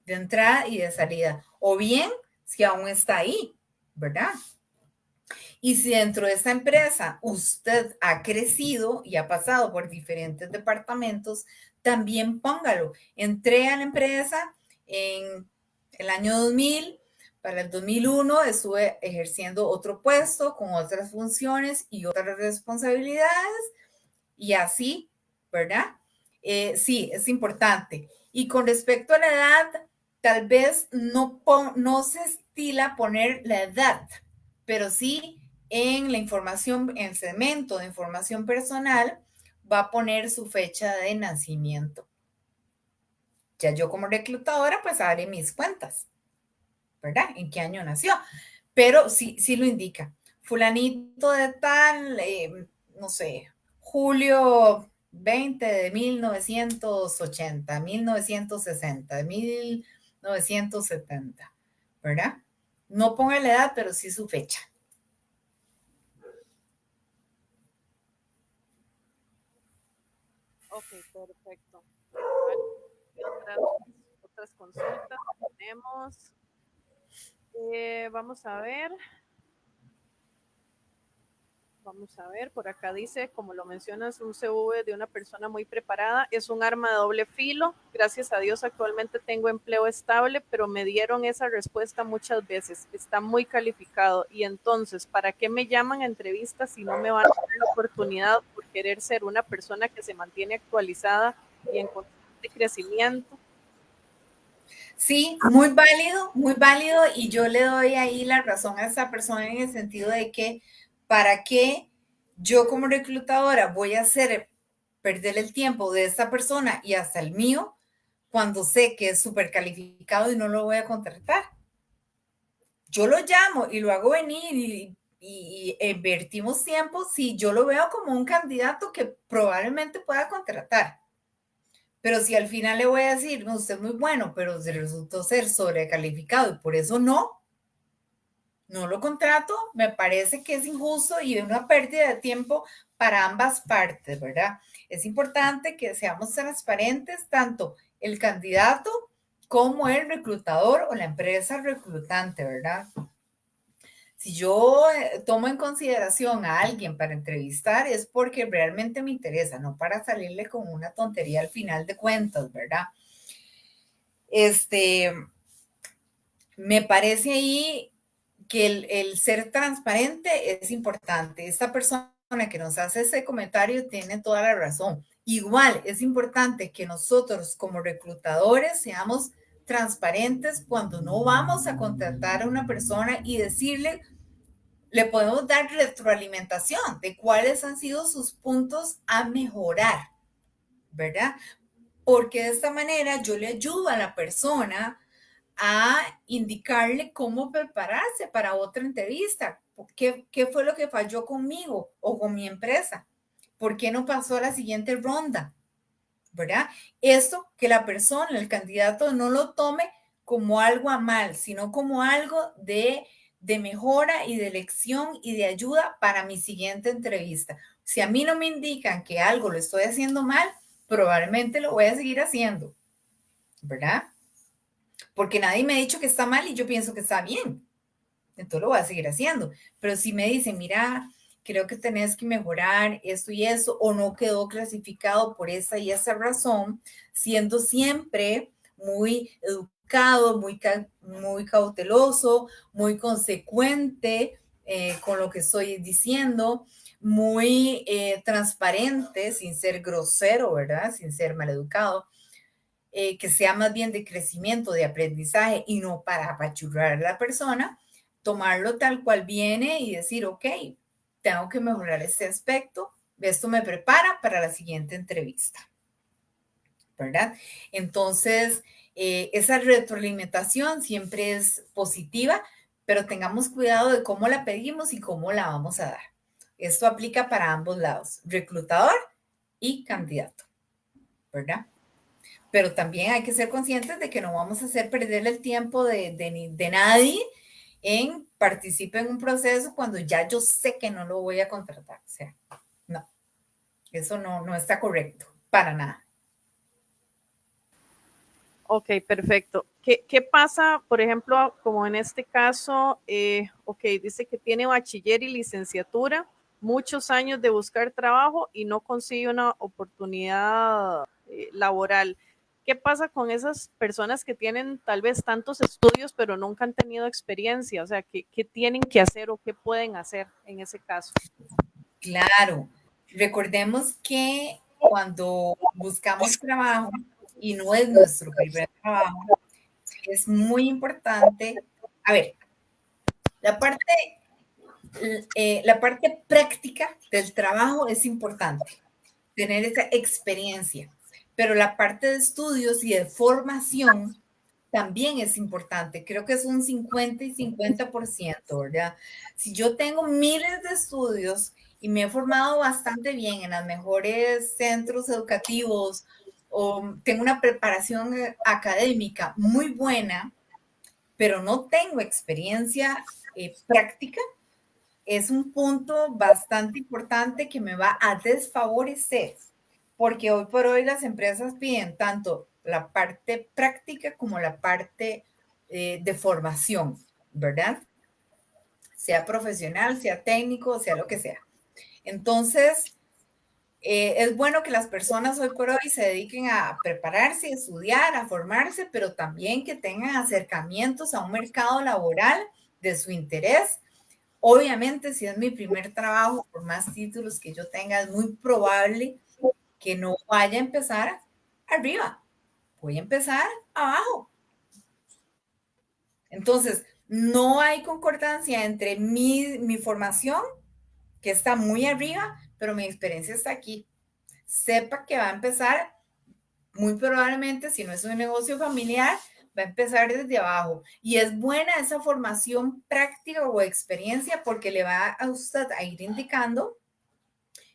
de entrada y de salida. O bien, si aún está ahí, ¿verdad? Y si dentro de esta empresa usted ha crecido y ha pasado por diferentes departamentos, también póngalo. Entré a la empresa en el año 2000, para el 2001 estuve ejerciendo otro puesto con otras funciones y otras responsabilidades y así, ¿verdad? Sí, es importante. Y con respecto a la edad, tal vez no se estila poner la edad, pero sí en la información, en el segmento de información personal, va a poner su fecha de nacimiento. Ya yo como reclutadora, pues haré mis cuentas, ¿verdad? ¿En qué año nació? Pero sí, sí lo indica. Fulanito de tal, no sé, julio 20 de 1980, 1960, de 1970, ¿verdad? No ponga la edad, pero sí su fecha. Ok, perfecto. A ver, ¿qué otras consultas tenemos? Vamos a ver. Vamos a ver, por acá dice, como lo mencionas, un CV de una persona muy preparada es un arma de doble filo. Gracias a Dios actualmente tengo empleo estable, pero me dieron esa respuesta muchas veces. Está muy calificado. Y entonces, ¿para qué me llaman a entrevistas si no me van a dar la oportunidad por querer ser una persona que se mantiene actualizada y en constante crecimiento? Sí, muy válido y yo le doy ahí la razón a esa persona en el sentido de que para qué yo como reclutadora voy a hacer perder el tiempo de esta persona y hasta el mío cuando sé que es súper calificado y no lo voy a contratar. Yo lo llamo y lo hago venir y invertimos tiempo si yo lo veo como un candidato que probablemente pueda contratar. Pero si al final le voy a decir, no, usted es muy bueno, pero se resultó ser sobrecalificado y por eso no lo contrato, me parece que es injusto y una pérdida de tiempo para ambas partes, ¿verdad? Es importante que seamos transparentes, tanto el candidato como el reclutador o la empresa reclutante, ¿verdad? Si yo tomo en consideración a alguien para entrevistar es porque realmente me interesa, no para salirle con una tontería al final de cuentas, ¿verdad? Este, me parece ahí que el ser transparente es importante. Esta persona que nos hace ese comentario tiene toda la razón. Igual es importante que nosotros como reclutadores seamos transparentes cuando no vamos a contratar a una persona y decirle, le podemos dar retroalimentación de cuáles han sido sus puntos a mejorar, ¿verdad? Porque de esta manera yo le ayudo a la persona a indicarle cómo prepararse para otra entrevista. ¿Qué fue lo que falló conmigo o con mi empresa? ¿Por qué no pasó a la siguiente ronda? ¿Verdad? Esto que la persona, el candidato, no lo tome como algo a mal, sino como algo de mejora y de lección y de ayuda para mi siguiente entrevista. Si a mí no me indican que algo lo estoy haciendo mal, probablemente lo voy a seguir haciendo, ¿verdad? Porque nadie me ha dicho que está mal y yo pienso que está bien. Entonces lo voy a seguir haciendo. Pero si me dicen, mira, creo que tenés que mejorar esto y eso, o no quedó clasificado por esa y esa razón, siendo siempre muy educado, muy cauteloso, muy consecuente con lo que estoy diciendo, muy transparente, sin ser grosero, ¿verdad? Sin ser maleducado. Que sea más bien de crecimiento, de aprendizaje y no para apachurrar a la persona, tomarlo tal cual viene y decir, ok, tengo que mejorar este aspecto, esto me prepara para la siguiente entrevista, ¿verdad? Entonces, esa retroalimentación siempre es positiva, pero tengamos cuidado de cómo la pedimos y cómo la vamos a dar. Esto aplica para ambos lados, reclutador y candidato, ¿verdad? Pero también hay que ser conscientes de que no vamos a hacer perder el tiempo de nadie en participar en un proceso cuando ya yo sé que no lo voy a contratar. O sea, no, eso no está correcto, para nada. Ok, perfecto. ¿Qué pasa, por ejemplo, como en este caso, ok, dice que tiene bachiller y licenciatura, muchos años de buscar trabajo y no consigue una oportunidad laboral? ¿Qué pasa con esas personas que tienen tal vez tantos estudios pero nunca han tenido experiencia? O sea, ¿qué tienen que hacer o qué pueden hacer en ese caso? Claro, recordemos que cuando buscamos trabajo y no es nuestro primer trabajo, es muy importante. A ver, la parte la parte práctica del trabajo es importante, tener esa experiencia, pero la parte de estudios y de formación también es importante. Creo que es un 50 y 50%, ¿verdad? Si yo tengo miles de estudios y me he formado bastante bien en los mejores centros educativos o tengo una preparación académica muy buena, pero no tengo experiencia práctica, es un punto bastante importante que me va a desfavorecer, porque hoy por hoy las empresas piden tanto la parte práctica como la parte de formación, ¿verdad? Sea profesional, sea técnico, sea lo que sea. Entonces, es bueno que las personas hoy por hoy se dediquen a prepararse, a estudiar, a formarse, pero también que tengan acercamientos a un mercado laboral de su interés. Obviamente, si es mi primer trabajo, por más títulos que yo tenga, es muy probable que no vaya a empezar arriba, voy a empezar abajo. Entonces, no hay concordancia entre mi formación, que está muy arriba, pero mi experiencia está aquí. Sepa que va a empezar muy probablemente, si no es un negocio familiar, va a empezar desde abajo. Y es buena esa formación práctica o experiencia porque le va a usted a ir indicando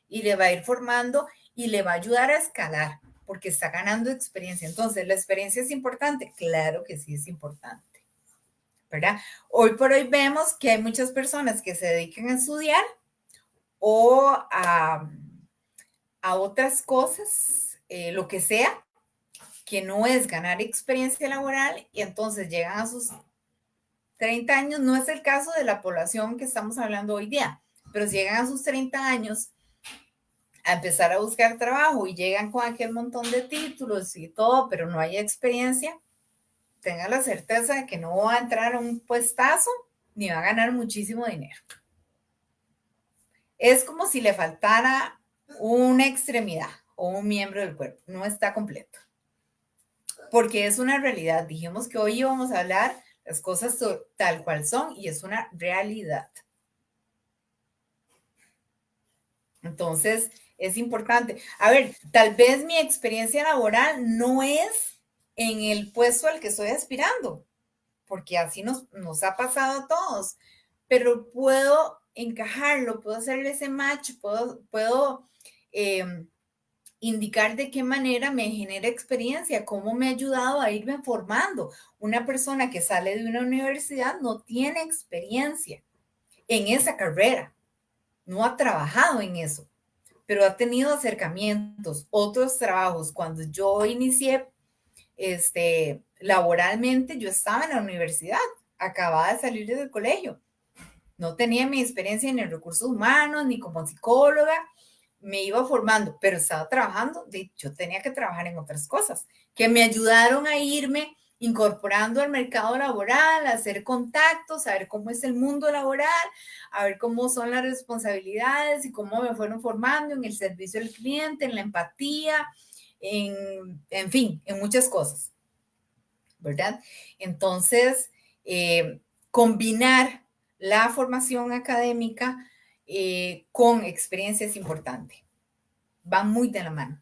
y le va a ir formando y le va a ayudar a escalar porque está ganando experiencia. Entonces, ¿la experiencia es importante? Claro que sí es importante, ¿verdad? Hoy por hoy vemos que hay muchas personas que se dedican a estudiar o a otras cosas, lo que sea, que no es ganar experiencia laboral y entonces llegan a sus 30 años, no es el caso de la población que estamos hablando hoy día, pero si llegan a sus 30 años a empezar a buscar trabajo y llegan con aquel montón de títulos y todo, pero no hay experiencia, tenga la certeza de que no va a entrar a un puestazo ni va a ganar muchísimo dinero. Es como si le faltara una extremidad o un miembro del cuerpo, no está completo. Porque es una realidad. Dijimos que hoy íbamos a hablar las cosas tal cual son y es una realidad. Entonces, es importante. A ver, tal vez mi experiencia laboral no es en el puesto al que estoy aspirando, porque así nos ha pasado a todos, pero puedo encajarlo, puedo hacerle ese match, puedo indicar de qué manera me genera experiencia, cómo me ha ayudado a irme formando. Una persona que sale de una universidad no tiene experiencia en esa carrera, no ha trabajado en eso, pero ha tenido acercamientos, otros trabajos. Cuando yo inicié laboralmente, yo estaba en la universidad, acababa de salir del colegio, no tenía mi experiencia ni en recursos humanos, ni como psicóloga, me iba formando, pero estaba trabajando, yo tenía que trabajar en otras cosas que me ayudaron a irme incorporando al mercado laboral, a hacer contactos, a ver cómo es el mundo laboral, a ver cómo son las responsabilidades y cómo me fueron formando en el servicio al cliente, en la empatía, en fin, en muchas cosas, ¿verdad? Entonces, combinar la formación académica con experiencia es importante. Va muy de la mano.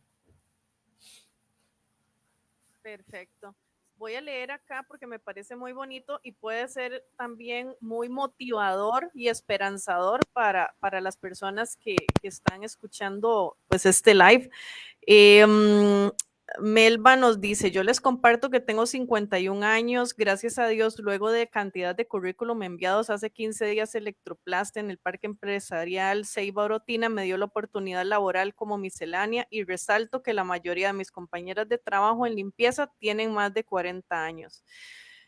Perfecto. Voy a leer acá porque me parece muy bonito y puede ser también muy motivador y esperanzador para las personas que están escuchando pues este live. Melba nos dice, yo les comparto que tengo 51 años, gracias a Dios, luego de cantidad de currículum enviados hace 15 días, Electroplast en el Parque Empresarial Ceiba Orotina me dio la oportunidad laboral como miscelánea y resalto que la mayoría de mis compañeras de trabajo en limpieza tienen más de 40 años.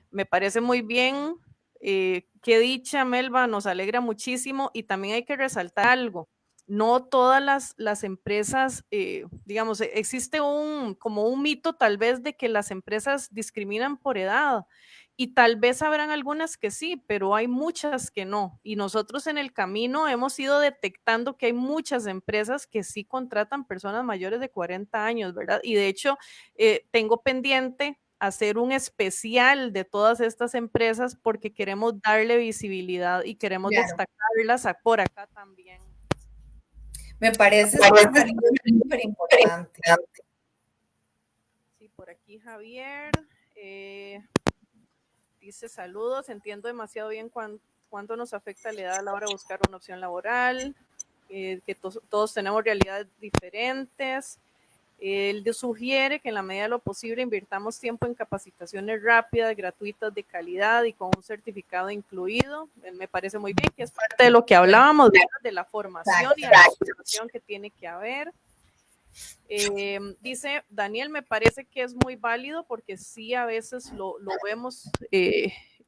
Me parece muy bien, qué dicha, Melba, nos alegra muchísimo y también hay que resaltar algo. No todas las empresas, digamos, existe como un mito tal vez de que las empresas discriminan por edad y tal vez habrán algunas que sí, pero hay muchas que no. Y nosotros en el camino hemos ido detectando que hay muchas empresas que sí contratan personas mayores de 40 años, ¿verdad? Y de hecho, tengo pendiente hacer un especial de todas estas empresas porque queremos darle visibilidad y queremos Claro. destacarlas por acá también. Me parece súper importante. Sí, por aquí Javier dice saludos, entiendo demasiado bien cuánto nos afecta la edad a la hora de buscar una opción laboral, que todos tenemos realidades diferentes. Él sugiere que en la medida de lo posible invirtamos tiempo en capacitaciones rápidas, gratuitas, de calidad y con un certificado incluido. Me parece muy bien, que es parte de lo que hablábamos, de la formación y la formación que tiene que haber. Dice Daniel, me parece que es muy válido porque sí a veces lo vemos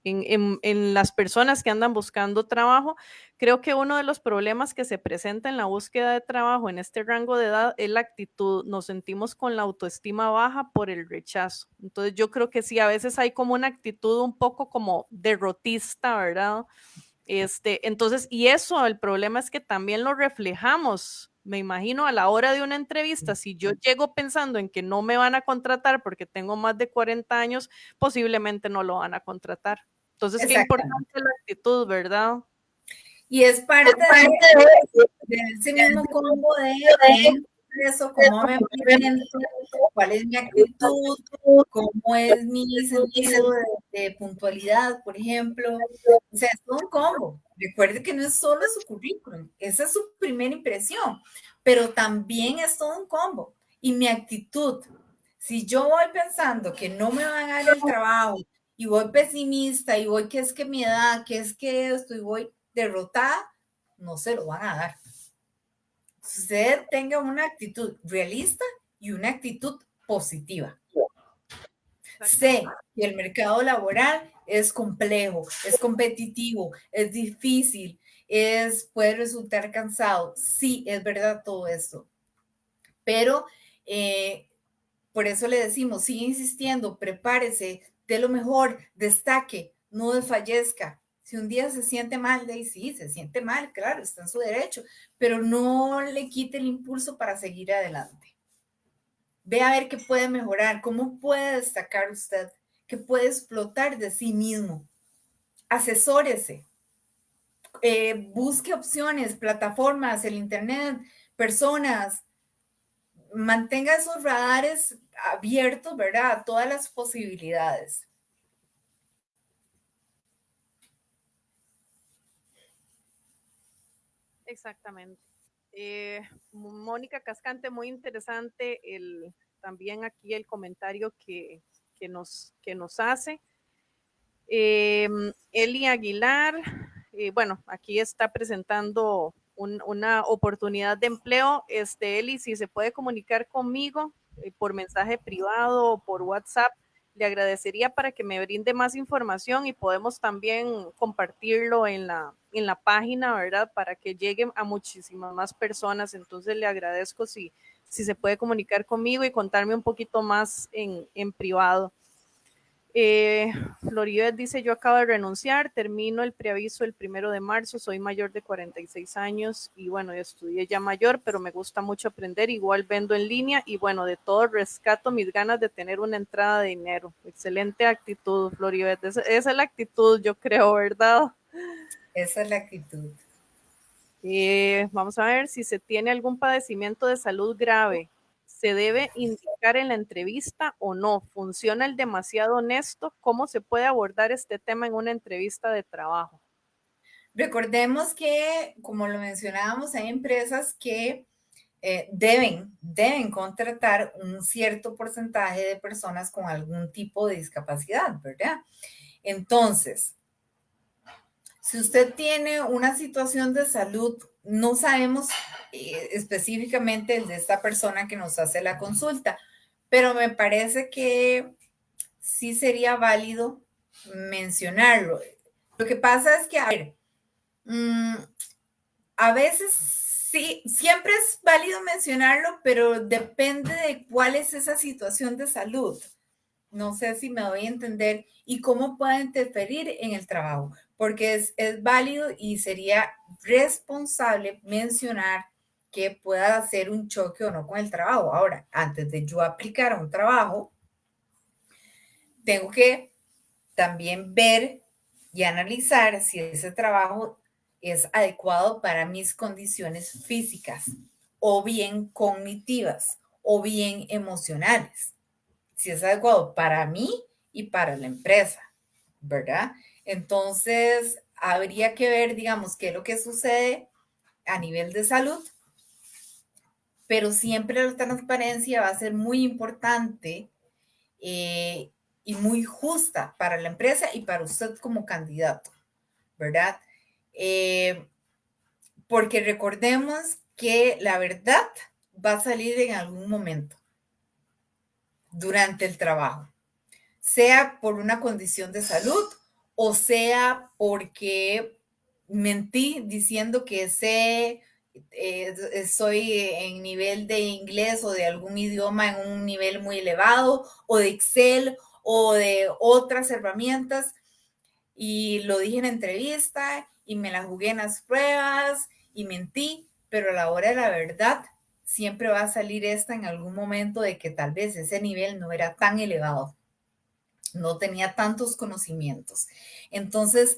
en las personas que andan buscando trabajo. Creo que uno de los problemas que se presenta en la búsqueda de trabajo en este rango de edad es la actitud. Nos sentimos con la autoestima baja por el rechazo. Entonces yo creo que sí, a veces hay como una actitud un poco como derrotista, ¿verdad? Entonces, y eso, el problema es que también lo reflejamos, me imagino, a la hora de una entrevista. Si yo llego pensando en que no me van a contratar porque tengo más de 40 años, posiblemente no lo van a contratar. Entonces, qué importante la actitud, ¿verdad? Y es parte de ese mismo combo de cómo eso, cómo me presento, cuál es mi actitud, cómo es mi sentido de puntualidad, por ejemplo. O sea, es todo un combo. Recuerde que no es solo su currículum, esa es su primera impresión, pero también es todo un combo. Y mi actitud, si yo voy pensando que no me van a dar el trabajo y voy pesimista y voy que es que mi edad, que es que esto y voy derrotada, no se lo van a dar. Usted tenga una actitud realista y una actitud positiva. Sé que el mercado laboral es complejo, es competitivo, es difícil, puede resultar cansado. Sí, es verdad todo esto. Pero por eso le decimos, sigue insistiendo, prepárese, dé lo mejor, destaque, no desfallezca. Si un día se siente mal, de ahí sí, se siente mal, claro, está en su derecho, pero no le quite el impulso para seguir adelante. Ve a ver qué puede mejorar, cómo puede destacar usted, qué puede explotar de sí mismo. Asesórese, busque opciones, plataformas, el internet, personas, mantenga esos radares abiertos, ¿verdad? A todas las posibilidades. Exactamente. Mónica Cascante, muy interesante también aquí el comentario que nos hace. Eli Aguilar, bueno, aquí está presentando una oportunidad de empleo. Eli, si se puede comunicar conmigo por mensaje privado o por WhatsApp, le agradecería para que me brinde más información y podemos también compartirlo en la página, ¿verdad? Para que llegue a muchísimas más personas. Entonces le agradezco si se puede comunicar conmigo y contarme un poquito más en privado. Floribet dice, yo acabo de renunciar, termino el preaviso el 1 de marzo, soy mayor de 46 años y bueno, estudié ya mayor, pero me gusta mucho aprender, igual vendo en línea y bueno, de todo rescato mis ganas de tener una entrada de dinero. Excelente actitud, Floribet, esa es la actitud, yo creo, ¿verdad? Esa es la actitud. Vamos a ver si se tiene algún padecimiento de salud grave. ¿Se debe indicar en la entrevista o no? ¿Funciona el demasiado honesto? ¿Cómo se puede abordar este tema en una entrevista de trabajo? Recordemos que, como lo mencionábamos, hay empresas que deben contratar un cierto porcentaje de personas con algún tipo de discapacidad, ¿verdad? Entonces, si usted tiene una situación de salud, no sabemos específicamente el de esta persona que nos hace la consulta, pero me parece que sí sería válido mencionarlo. Lo que pasa es que, a ver, a veces sí, siempre es válido mencionarlo, pero depende de cuál es esa situación de salud. No sé si me doy a entender y cómo puede interferir en el trabajo, porque es válido y sería responsable mencionar que pueda hacer un choque o no con el trabajo. Ahora, antes de yo aplicar a un trabajo, tengo que también ver y analizar si ese trabajo es adecuado para mis condiciones físicas o bien cognitivas o bien emocionales. Si es adecuado para mí y para la empresa, ¿verdad? Entonces, habría que ver, digamos, qué es lo que sucede a nivel de salud, pero siempre la transparencia va a ser muy importante eh, y muy justa para la empresa y para usted como candidato, ¿verdad? Porque recordemos que la verdad va a salir en algún momento durante el trabajo, sea por una condición de salud o sea porque mentí diciendo que soy en nivel de inglés o de algún idioma en un nivel muy elevado o de Excel o de otras herramientas y lo dije en entrevista y me la jugué en las pruebas y mentí, pero a la hora de la verdad siempre va a salir esta en algún momento de que tal vez ese nivel no era tan elevado, no tenía tantos conocimientos. Entonces,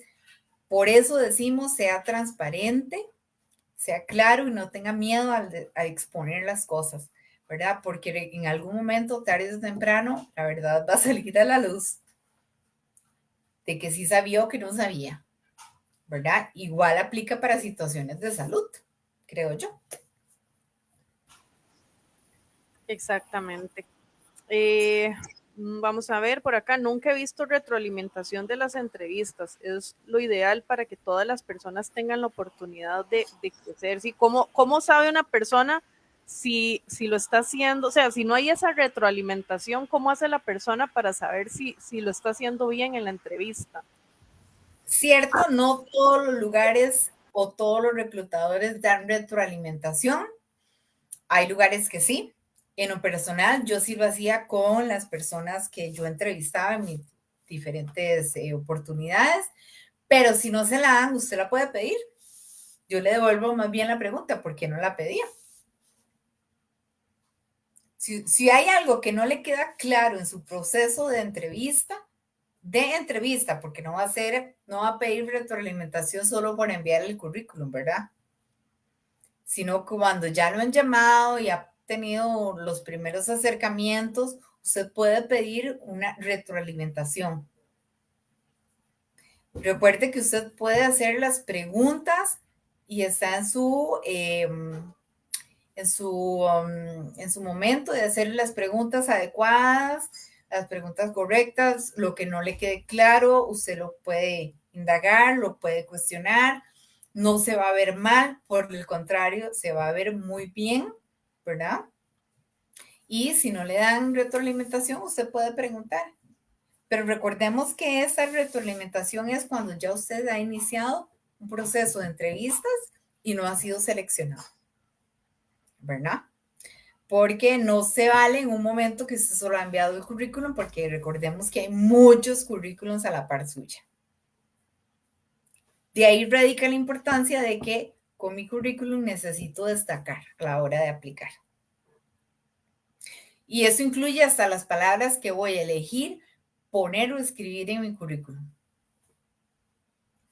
por eso decimos, sea transparente, sea claro y no tenga miedo a exponer las cosas, ¿verdad? Porque en algún momento, tarde o temprano, la verdad va a salir a la luz de que sí sabía o que no sabía, ¿verdad? Igual aplica para situaciones de salud, creo yo. Exactamente. Vamos a ver por acá, nunca he visto retroalimentación de las entrevistas. Es lo ideal para que todas las personas tengan la oportunidad de crecer. ¿Sí? ¿Cómo sabe una persona si lo está haciendo? O sea, si no hay esa retroalimentación, ¿cómo hace la persona para saber si lo está haciendo bien en la entrevista? Cierto, no todos los lugares o todos los reclutadores dan retroalimentación. Hay lugares que sí. En lo personal, yo sí lo hacía con las personas que yo entrevistaba en mis diferentes oportunidades, pero si no se la dan, usted la puede pedir. Yo le devuelvo más bien la pregunta, ¿por qué no la pedía? Si hay algo que no le queda claro en su proceso de entrevista, porque no va a pedir retroalimentación solo por enviar el currículum, ¿verdad? Sino que cuando ya lo han llamado y ha tenido los primeros acercamientos, usted puede pedir una retroalimentación. Recuerde que usted puede hacer las preguntas y está en su momento de hacer las preguntas adecuadas, las preguntas correctas. Lo que no le quede claro, usted lo puede indagar, lo puede cuestionar. No se va a ver mal, por el contrario, se va a ver muy bien, ¿verdad? Y si no le dan retroalimentación, usted puede preguntar. Pero recordemos que esa retroalimentación es cuando ya usted ha iniciado un proceso de entrevistas y no ha sido seleccionado, ¿verdad? Porque no se vale en un momento que usted solo ha enviado el currículum, porque recordemos que hay muchos currículums a la par suya. De ahí radica la importancia de que con mi currículum necesito destacar a la hora de aplicar. Y eso incluye hasta las palabras que voy a elegir poner o escribir en mi currículum.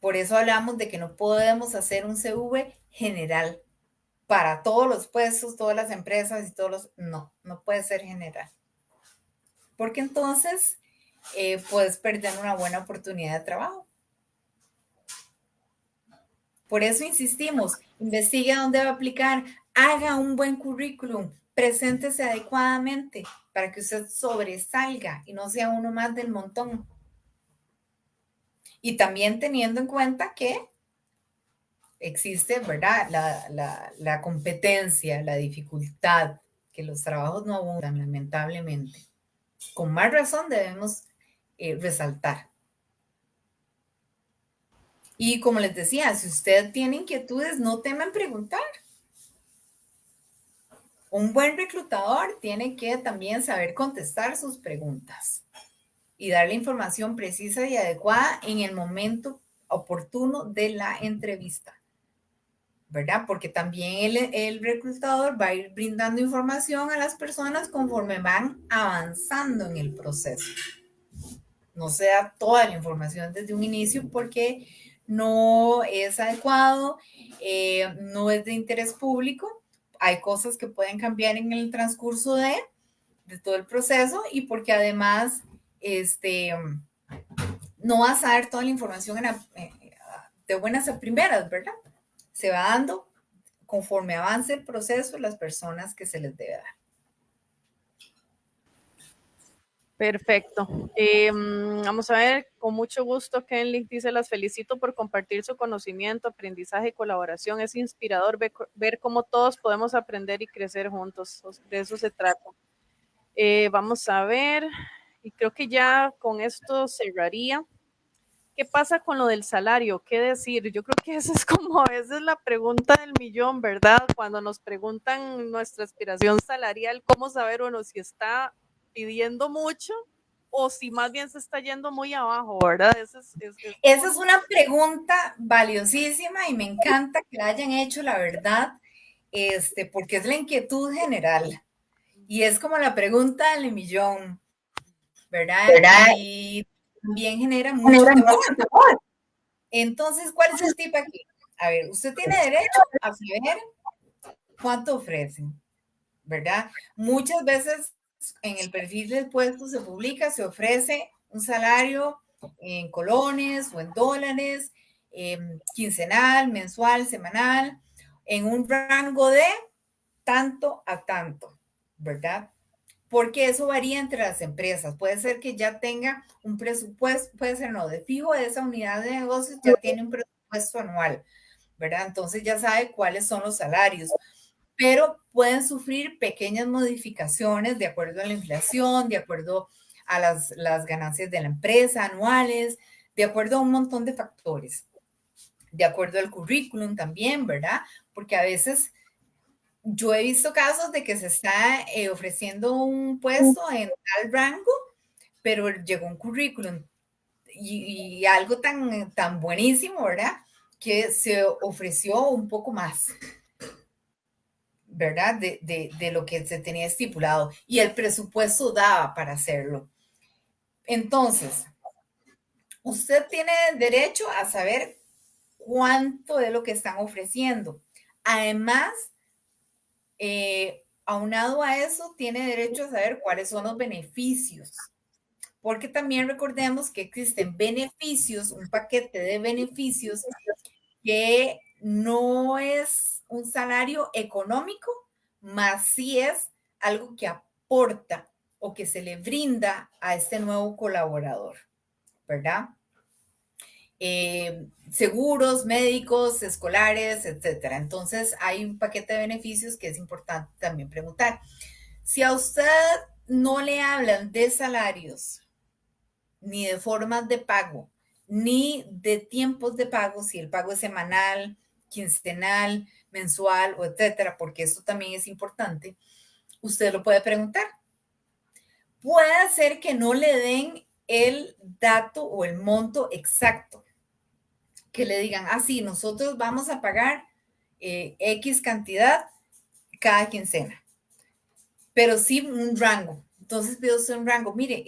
Por eso hablamos de que no podemos hacer un CV general para todos los puestos, todas las empresas y todos los... No, no puede ser general. Porque entonces puedes perder una buena oportunidad de trabajo. Por eso insistimos, investigue dónde va a aplicar, haga un buen currículum, preséntese adecuadamente para que usted sobresalga y no sea uno más del montón. Y también teniendo en cuenta que existe, ¿verdad? La competencia, la dificultad, que los trabajos no abundan, lamentablemente. Con más razón debemos resaltar. Y como les decía, si usted tiene inquietudes, no teman preguntar. Un buen reclutador tiene que también saber contestar sus preguntas y dar la información precisa y adecuada en el momento oportuno de la entrevista, ¿verdad? Porque también el reclutador va a ir brindando información a las personas conforme van avanzando en el proceso. No se da toda la información desde un inicio porque no es adecuado, no es de interés público. Hay cosas que pueden cambiar en el transcurso de todo el proceso y porque además no vas a dar toda la información de buenas a primeras, ¿verdad? Se va dando conforme avance el proceso las personas que se les debe dar. Perfecto. Vamos a ver, con mucho gusto, Kenley dice, las felicito por compartir su conocimiento, aprendizaje y colaboración. Es inspirador ver cómo todos podemos aprender y crecer juntos. De eso se trata. Vamos a ver, y creo que ya con esto cerraría. ¿Qué pasa con lo del salario? ¿Qué decir? Yo creo que esa es la pregunta del millón, ¿verdad? Cuando nos preguntan nuestra aspiración salarial, ¿cómo saber uno si está pidiendo mucho o si más bien se está yendo muy abajo, ¿verdad? Esa es una pregunta valiosísima y me encanta que la hayan hecho, la verdad, porque es la inquietud general y es como la pregunta del millón, ¿verdad? Y también genera mucho temor. Entonces, ¿cuál es el tip aquí? A ver, usted tiene derecho a saber cuánto ofrecen, ¿verdad? Muchas veces en el perfil del puesto se publica, se ofrece un salario en colones o en dólares, quincenal, mensual, semanal, en un rango de tanto a tanto, ¿verdad? Porque eso varía entre las empresas. Puede ser que ya tenga un presupuesto, puede ser no, de fijo de esa unidad de negocios, ya tiene un presupuesto anual, ¿verdad? Entonces ya sabe cuáles son los salarios, pero pueden sufrir pequeñas modificaciones de acuerdo a la inflación, de acuerdo a las ganancias de la empresa anuales, de acuerdo a un montón de factores, de acuerdo al currículum también, ¿verdad? Porque a veces yo he visto casos de que se está ofreciendo un puesto en tal rango, pero llegó un currículum y algo tan buenísimo, ¿verdad? Que se ofreció un poco más, ¿verdad? De lo que se tenía estipulado y el presupuesto daba para hacerlo. Entonces, usted tiene derecho a saber cuánto es lo que están ofreciendo. Además, aunado a eso, tiene derecho a saber cuáles son los beneficios, porque también recordemos que existen beneficios, un paquete de beneficios que no es un salario económico, más sí es algo que aporta o que se le brinda a este nuevo colaborador, ¿verdad? Seguros, médicos, escolares, etcétera. Entonces, hay un paquete de beneficios que es importante también preguntar. Si a usted no le hablan de salarios, ni de formas de pago, ni de tiempos de pago, si el pago es semanal, quincenal, mensual o etcétera, porque esto también es importante, usted lo puede preguntar. Puede ser que no le den el dato o el monto exacto, que le digan, ah, sí, nosotros vamos a pagar X cantidad cada quincena, pero sí un rango. Entonces pido usted un rango. Mire,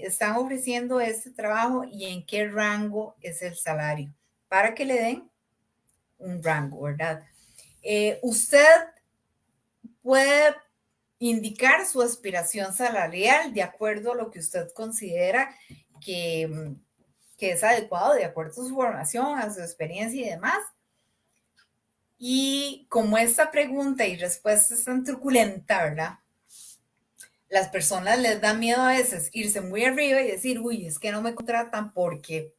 están ofreciendo este trabajo y en qué rango es el salario para que le den un rango, ¿verdad? Usted puede indicar su aspiración salarial de acuerdo a lo que usted considera que, que es adecuado, de acuerdo a su formación, a su experiencia y demás. Y como esta pregunta y respuesta es tan truculenta, ¿verdad? Las personas les da miedo a veces irse muy arriba y decir, uy, es que no me contratan porque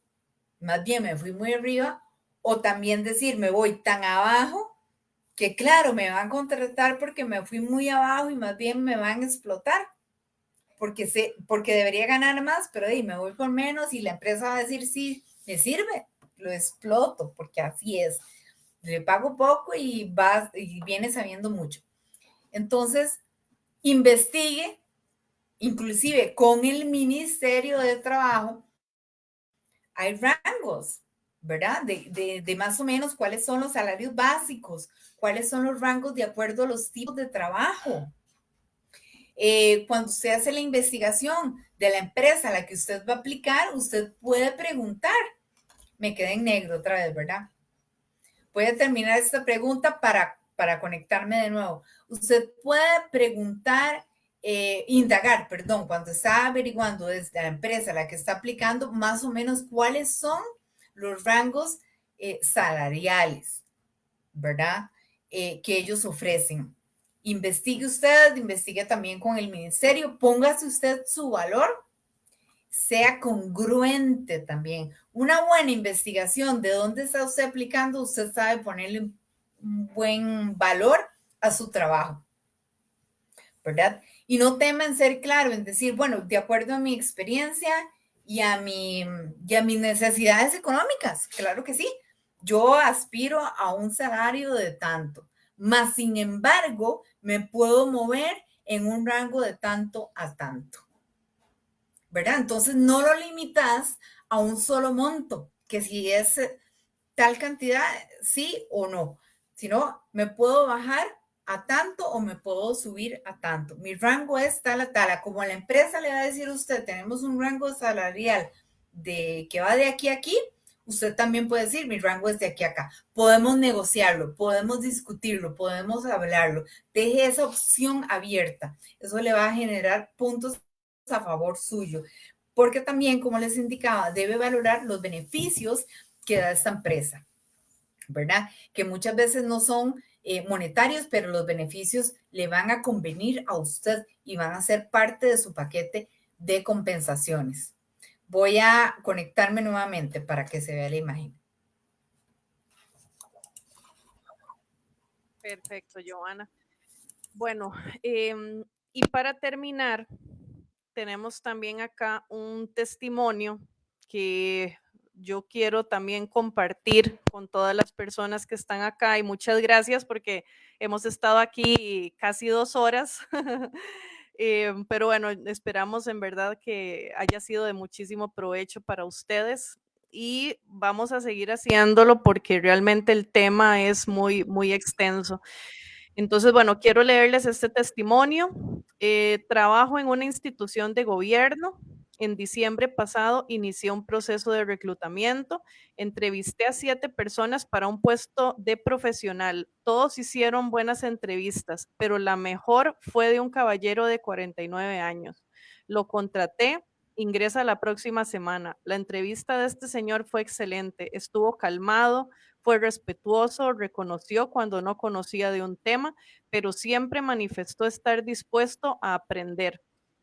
más bien me fui muy arriba, o también decir, me voy tan abajo que claro, me van a contratar porque me fui muy abajo y más bien me van a explotar, porque debería ganar más, pero ahí me voy por menos y la empresa va a decir, sí, me sirve, lo exploto, porque así es. Le pago poco y viene sabiendo mucho. Entonces, investigue, inclusive con el Ministerio de Trabajo, hay rangos, ¿verdad? De más o menos cuáles son los salarios básicos, cuáles son los rangos de acuerdo a los tipos de trabajo. Cuando usted hace la investigación de la empresa a la que usted va a aplicar, usted puede preguntar. Me quedé en negro otra vez, ¿verdad? Voy a terminar esta pregunta para conectarme de nuevo. Usted puede preguntar, indagar, perdón, cuando está averiguando desde la empresa a la que está aplicando, más o menos cuáles son los rangos salariales, ¿verdad? Que ellos ofrecen. Investigue usted, investigue también con el ministerio, póngase usted su valor, sea congruente también. Una buena investigación de dónde está usted aplicando, usted sabe ponerle un buen valor a su trabajo, ¿verdad? Y no tema en ser claro, en decir, bueno, de acuerdo a mi experiencia y a mis necesidades económicas, claro que sí. Yo aspiro a un salario de tanto, más sin embargo, me puedo mover en un rango de tanto a tanto, ¿verdad? Entonces no lo limitas a un solo monto, que si es tal cantidad, sí o no, sino me puedo bajar a tanto o me puedo subir a tanto. Mi rango es tal a tal. Como la empresa le va a decir a usted, tenemos un rango salarial de que va de aquí a aquí, usted también puede decir, mi rango es de aquí a acá. Podemos negociarlo, podemos discutirlo, podemos hablarlo. Deje esa opción abierta. Eso le va a generar puntos a favor suyo. Porque también, como les indicaba, debe valorar los beneficios que da esta empresa, ¿verdad? Que muchas veces no son monetarios, pero los beneficios le van a convenir a usted y van a ser parte de su paquete de compensaciones. Voy a conectarme nuevamente para que se vea la imagen. Perfecto, Joana. Bueno, y para terminar, tenemos también acá un testimonio que yo quiero también compartir con todas las personas que están acá y muchas gracias porque hemos estado aquí casi 2 horas. Pero bueno, esperamos en verdad que haya sido de muchísimo provecho para ustedes y vamos a seguir haciéndolo porque realmente el tema es muy, muy extenso. Entonces, bueno, quiero leerles este testimonio. Trabajo en una institución de gobierno. En diciembre pasado inicié un proceso de reclutamiento. Entrevisté a 7 personas para un puesto de profesional. Todos hicieron buenas entrevistas, pero la mejor fue de un caballero de 49 años. Lo contraté ingresa la próxima semana. La entrevista de este señor fue excelente, estuvo calmado, fue respetuoso, reconoció cuando no conocía de un tema, pero siempre manifestó estar dispuesto a aprender.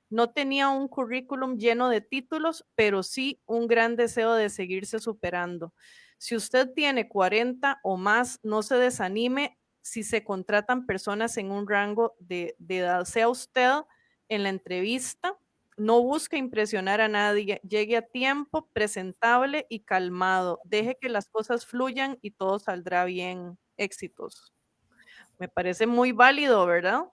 No tenía un currículum lleno de títulos, pero sí un gran deseo de seguirse superando. Si usted tiene 40 o más, no se desanime si se contratan personas en un rango de edad. Sea usted en la entrevista, no busque impresionar a nadie, llegue a tiempo, presentable y calmado. Deje que las cosas fluyan y todo saldrá bien. Éxitos. Me parece muy válido, ¿verdad?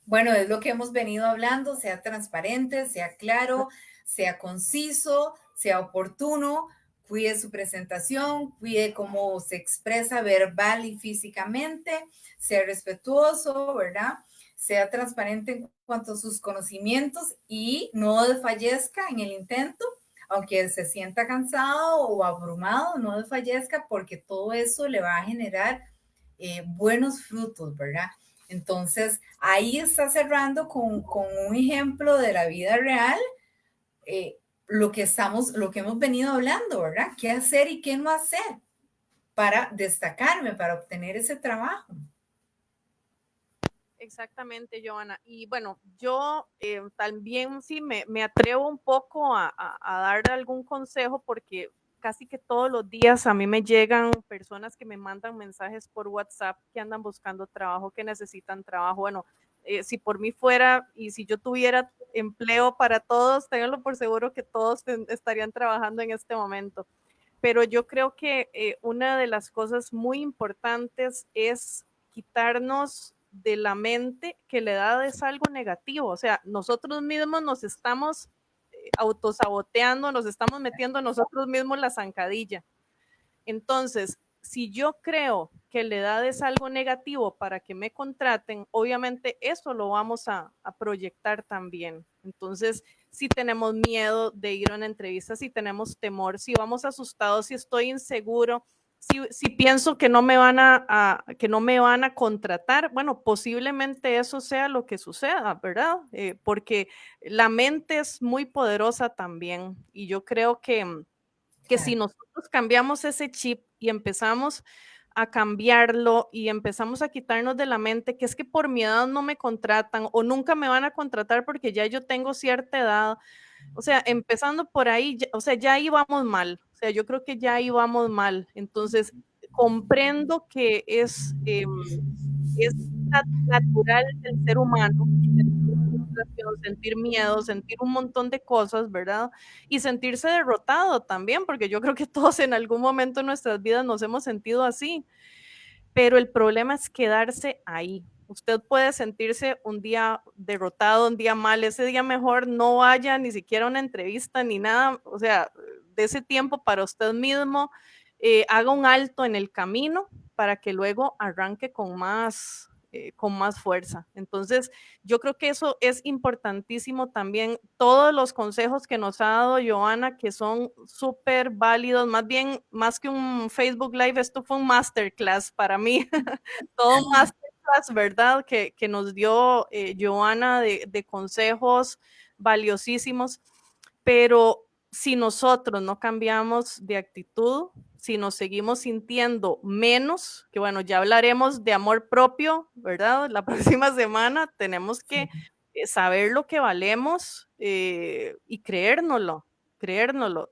Bueno, es lo que hemos venido hablando, sea transparente, sea claro, sea conciso, sea oportuno, cuide su presentación, cuide cómo se expresa verbal y físicamente, sea respetuoso, ¿verdad? Sea transparente en cuanto a sus conocimientos y no desfallezca en el intento, aunque se sienta cansado o abrumado, no desfallezca porque todo eso le va a generar buenos frutos, ¿verdad? Entonces, ahí está cerrando con un ejemplo de la vida real, lo que hemos venido hablando, ¿verdad? ¿Qué hacer y qué no hacer para destacarme, para obtener ese trabajo? Exactamente, Joana. Y bueno, yo también sí me atrevo un poco a dar algún consejo porque casi que todos los días a mí me llegan personas que me mandan mensajes por WhatsApp que andan buscando trabajo, que necesitan trabajo. Bueno, si por mí fuera y si yo tuviera empleo para todos, ténganlo por seguro que todos estarían trabajando en este momento. Pero yo creo que una de las cosas muy importantes es quitarnos de la mente que la edad es algo negativo. O sea, nosotros mismos nos estamos autosaboteando, nos estamos metiendo nosotros mismos la zancadilla. Entonces, si yo creo que la edad es algo negativo para que me contraten, obviamente eso lo vamos a proyectar también. Entonces, si tenemos miedo de ir a una entrevista, si tenemos temor, si vamos asustados, si estoy inseguro, si pienso que no me van que no me van a contratar, bueno, posiblemente eso sea lo que suceda, ¿verdad? Porque la mente es muy poderosa también y yo creo que si Claro. nosotros cambiamos ese chip y empezamos a cambiarlo y empezamos a quitarnos de la mente que es que por mi edad no me contratan o nunca me van a contratar porque ya yo tengo cierta edad. O sea, empezando por ahí, o sea, ya ahí vamos mal. O sea, yo creo que ya ahí vamos mal. Entonces, comprendo que es natural del ser humano sentir frustración, sentir miedo, sentir un montón de cosas, ¿verdad? Y sentirse derrotado también, porque yo creo que todos en algún momento en nuestras vidas nos hemos sentido así, pero el problema es quedarse ahí. Usted puede sentirse un día derrotado, un día mal, ese día mejor no vaya ni siquiera a una entrevista ni nada, o sea, de ese tiempo para usted mismo, haga un alto en el camino para que luego arranque con más fuerza. Entonces, yo creo que eso es importantísimo también. Todos los consejos que nos ha dado Joana, que son súper válidos, más bien, más que un Facebook Live, esto fue un masterclass para mí, todo un masterclass, ¿verdad? Que nos dio Joana de consejos valiosísimos, pero si nosotros no cambiamos de actitud, si nos seguimos sintiendo menos, que bueno, ya hablaremos de amor propio, ¿verdad? La próxima semana tenemos que saber lo que valemos y creérnoslo.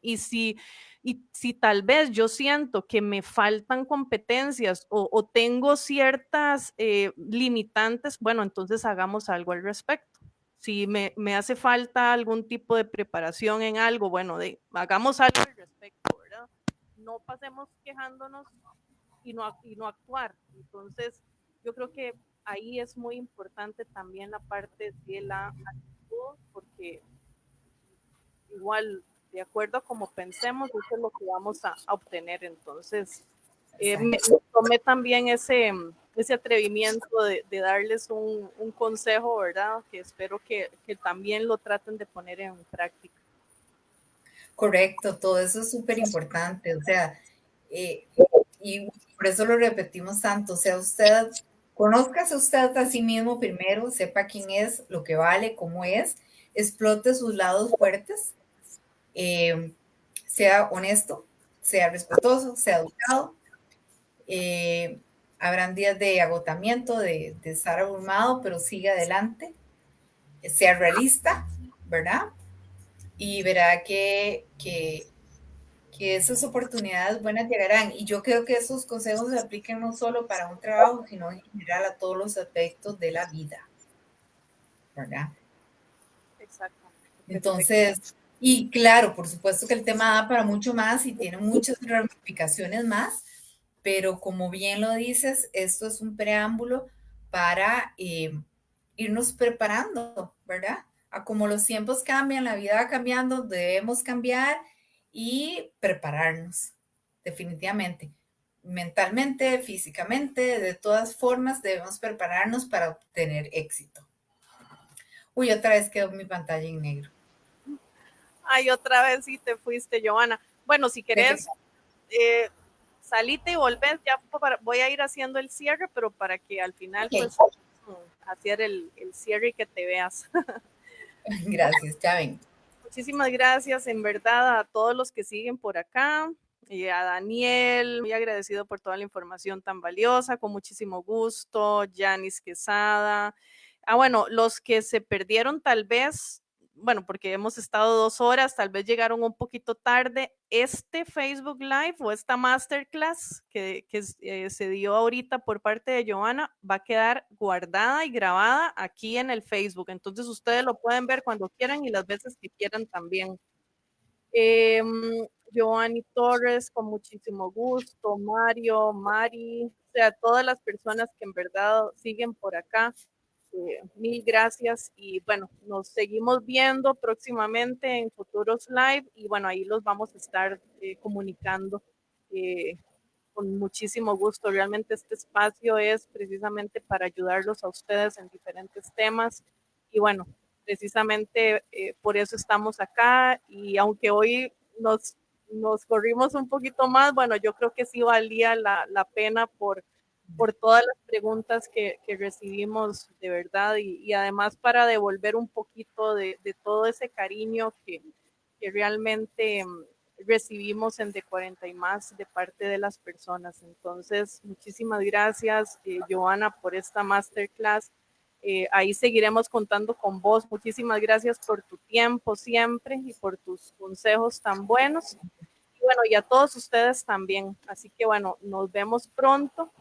Y si tal vez yo siento que me faltan competencias o tengo ciertas limitantes, bueno, entonces hagamos algo al respecto. Si me hace falta algún tipo de preparación en algo, bueno, hagamos algo al respecto, ¿verdad? No pasemos quejándonos y no actuar. Entonces, yo creo que ahí es muy importante también la parte de la actitud, porque igual, de acuerdo a como pensemos, eso es lo que vamos a obtener. Entonces, me tomé también ese atrevimiento de darles un consejo, ¿verdad? Que espero que también lo traten de poner en práctica. Correcto, todo eso es súper importante, o sea, eh, y por eso lo repetimos tanto, o sea, conózcase usted a sí mismo primero, sepa quién es, lo que vale, cómo es, explote sus lados fuertes, sea honesto, sea respetuoso, sea educado. Habrán días de agotamiento, de estar abrumado, pero siga adelante, sea realista, ¿verdad? Y verá que esas oportunidades buenas llegarán. Y yo creo que esos consejos se aplican no solo para un trabajo, sino en general a todos los aspectos de la vida, ¿verdad? Exacto. Perfecto. Entonces, y claro, por supuesto que el tema da para mucho más y tiene muchas ramificaciones más, pero como bien lo dices, esto es un preámbulo para irnos preparando, ¿verdad? A como los tiempos cambian, la vida va cambiando, debemos cambiar y prepararnos, definitivamente. Mentalmente, físicamente, de todas formas, debemos prepararnos para obtener éxito. Uy, otra vez quedó mi pantalla en negro. Ay, otra vez sí te fuiste, Joana. Bueno, si querés, salite y volvés, ya voy a ir haciendo el cierre, pero para que al final, Okay. pues, hacer el cierre y que te veas. Gracias, ya ven. Muchísimas gracias, en verdad, a todos los que siguen por acá. Y a Daniel, muy agradecido por toda la información tan valiosa, con muchísimo gusto. Yanis Quesada. Bueno, los que se perdieron tal vez, bueno, porque hemos estado 2 horas, tal vez llegaron un poquito tarde. Este Facebook Live o esta masterclass que se dio ahorita por parte de Joana va a quedar guardada y grabada aquí en el Facebook. Entonces ustedes lo pueden ver cuando quieran y las veces que quieran también. Joanny Torres, con muchísimo gusto, Mario, Mari, o sea, todas las personas que en verdad siguen por acá, mil gracias y bueno, nos seguimos viendo próximamente en futuros live y bueno, ahí los vamos a estar comunicando con muchísimo gusto. Realmente este espacio es precisamente para ayudarlos a ustedes en diferentes temas y bueno, precisamente por eso estamos acá y aunque hoy nos corrimos un poquito más, bueno, yo creo que sí valía la pena por todas las preguntas que recibimos de verdad y además para devolver un poquito de todo ese cariño que realmente recibimos en De40 y Más de parte de las personas. Entonces, muchísimas gracias, Joana, por esta masterclass. Ahí seguiremos contando con vos. Muchísimas gracias por tu tiempo siempre y por tus consejos tan buenos. Y bueno, y a todos ustedes también. Así que bueno, nos vemos pronto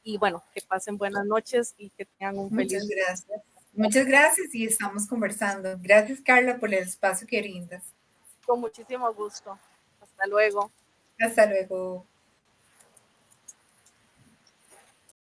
y bueno, que pasen buenas noches y que tengan un feliz Muchas gracias. Muchas gracias y estamos conversando. Gracias, Carla, por el espacio que brindas. con muchísimo gusto. Hasta luego. Hasta luego.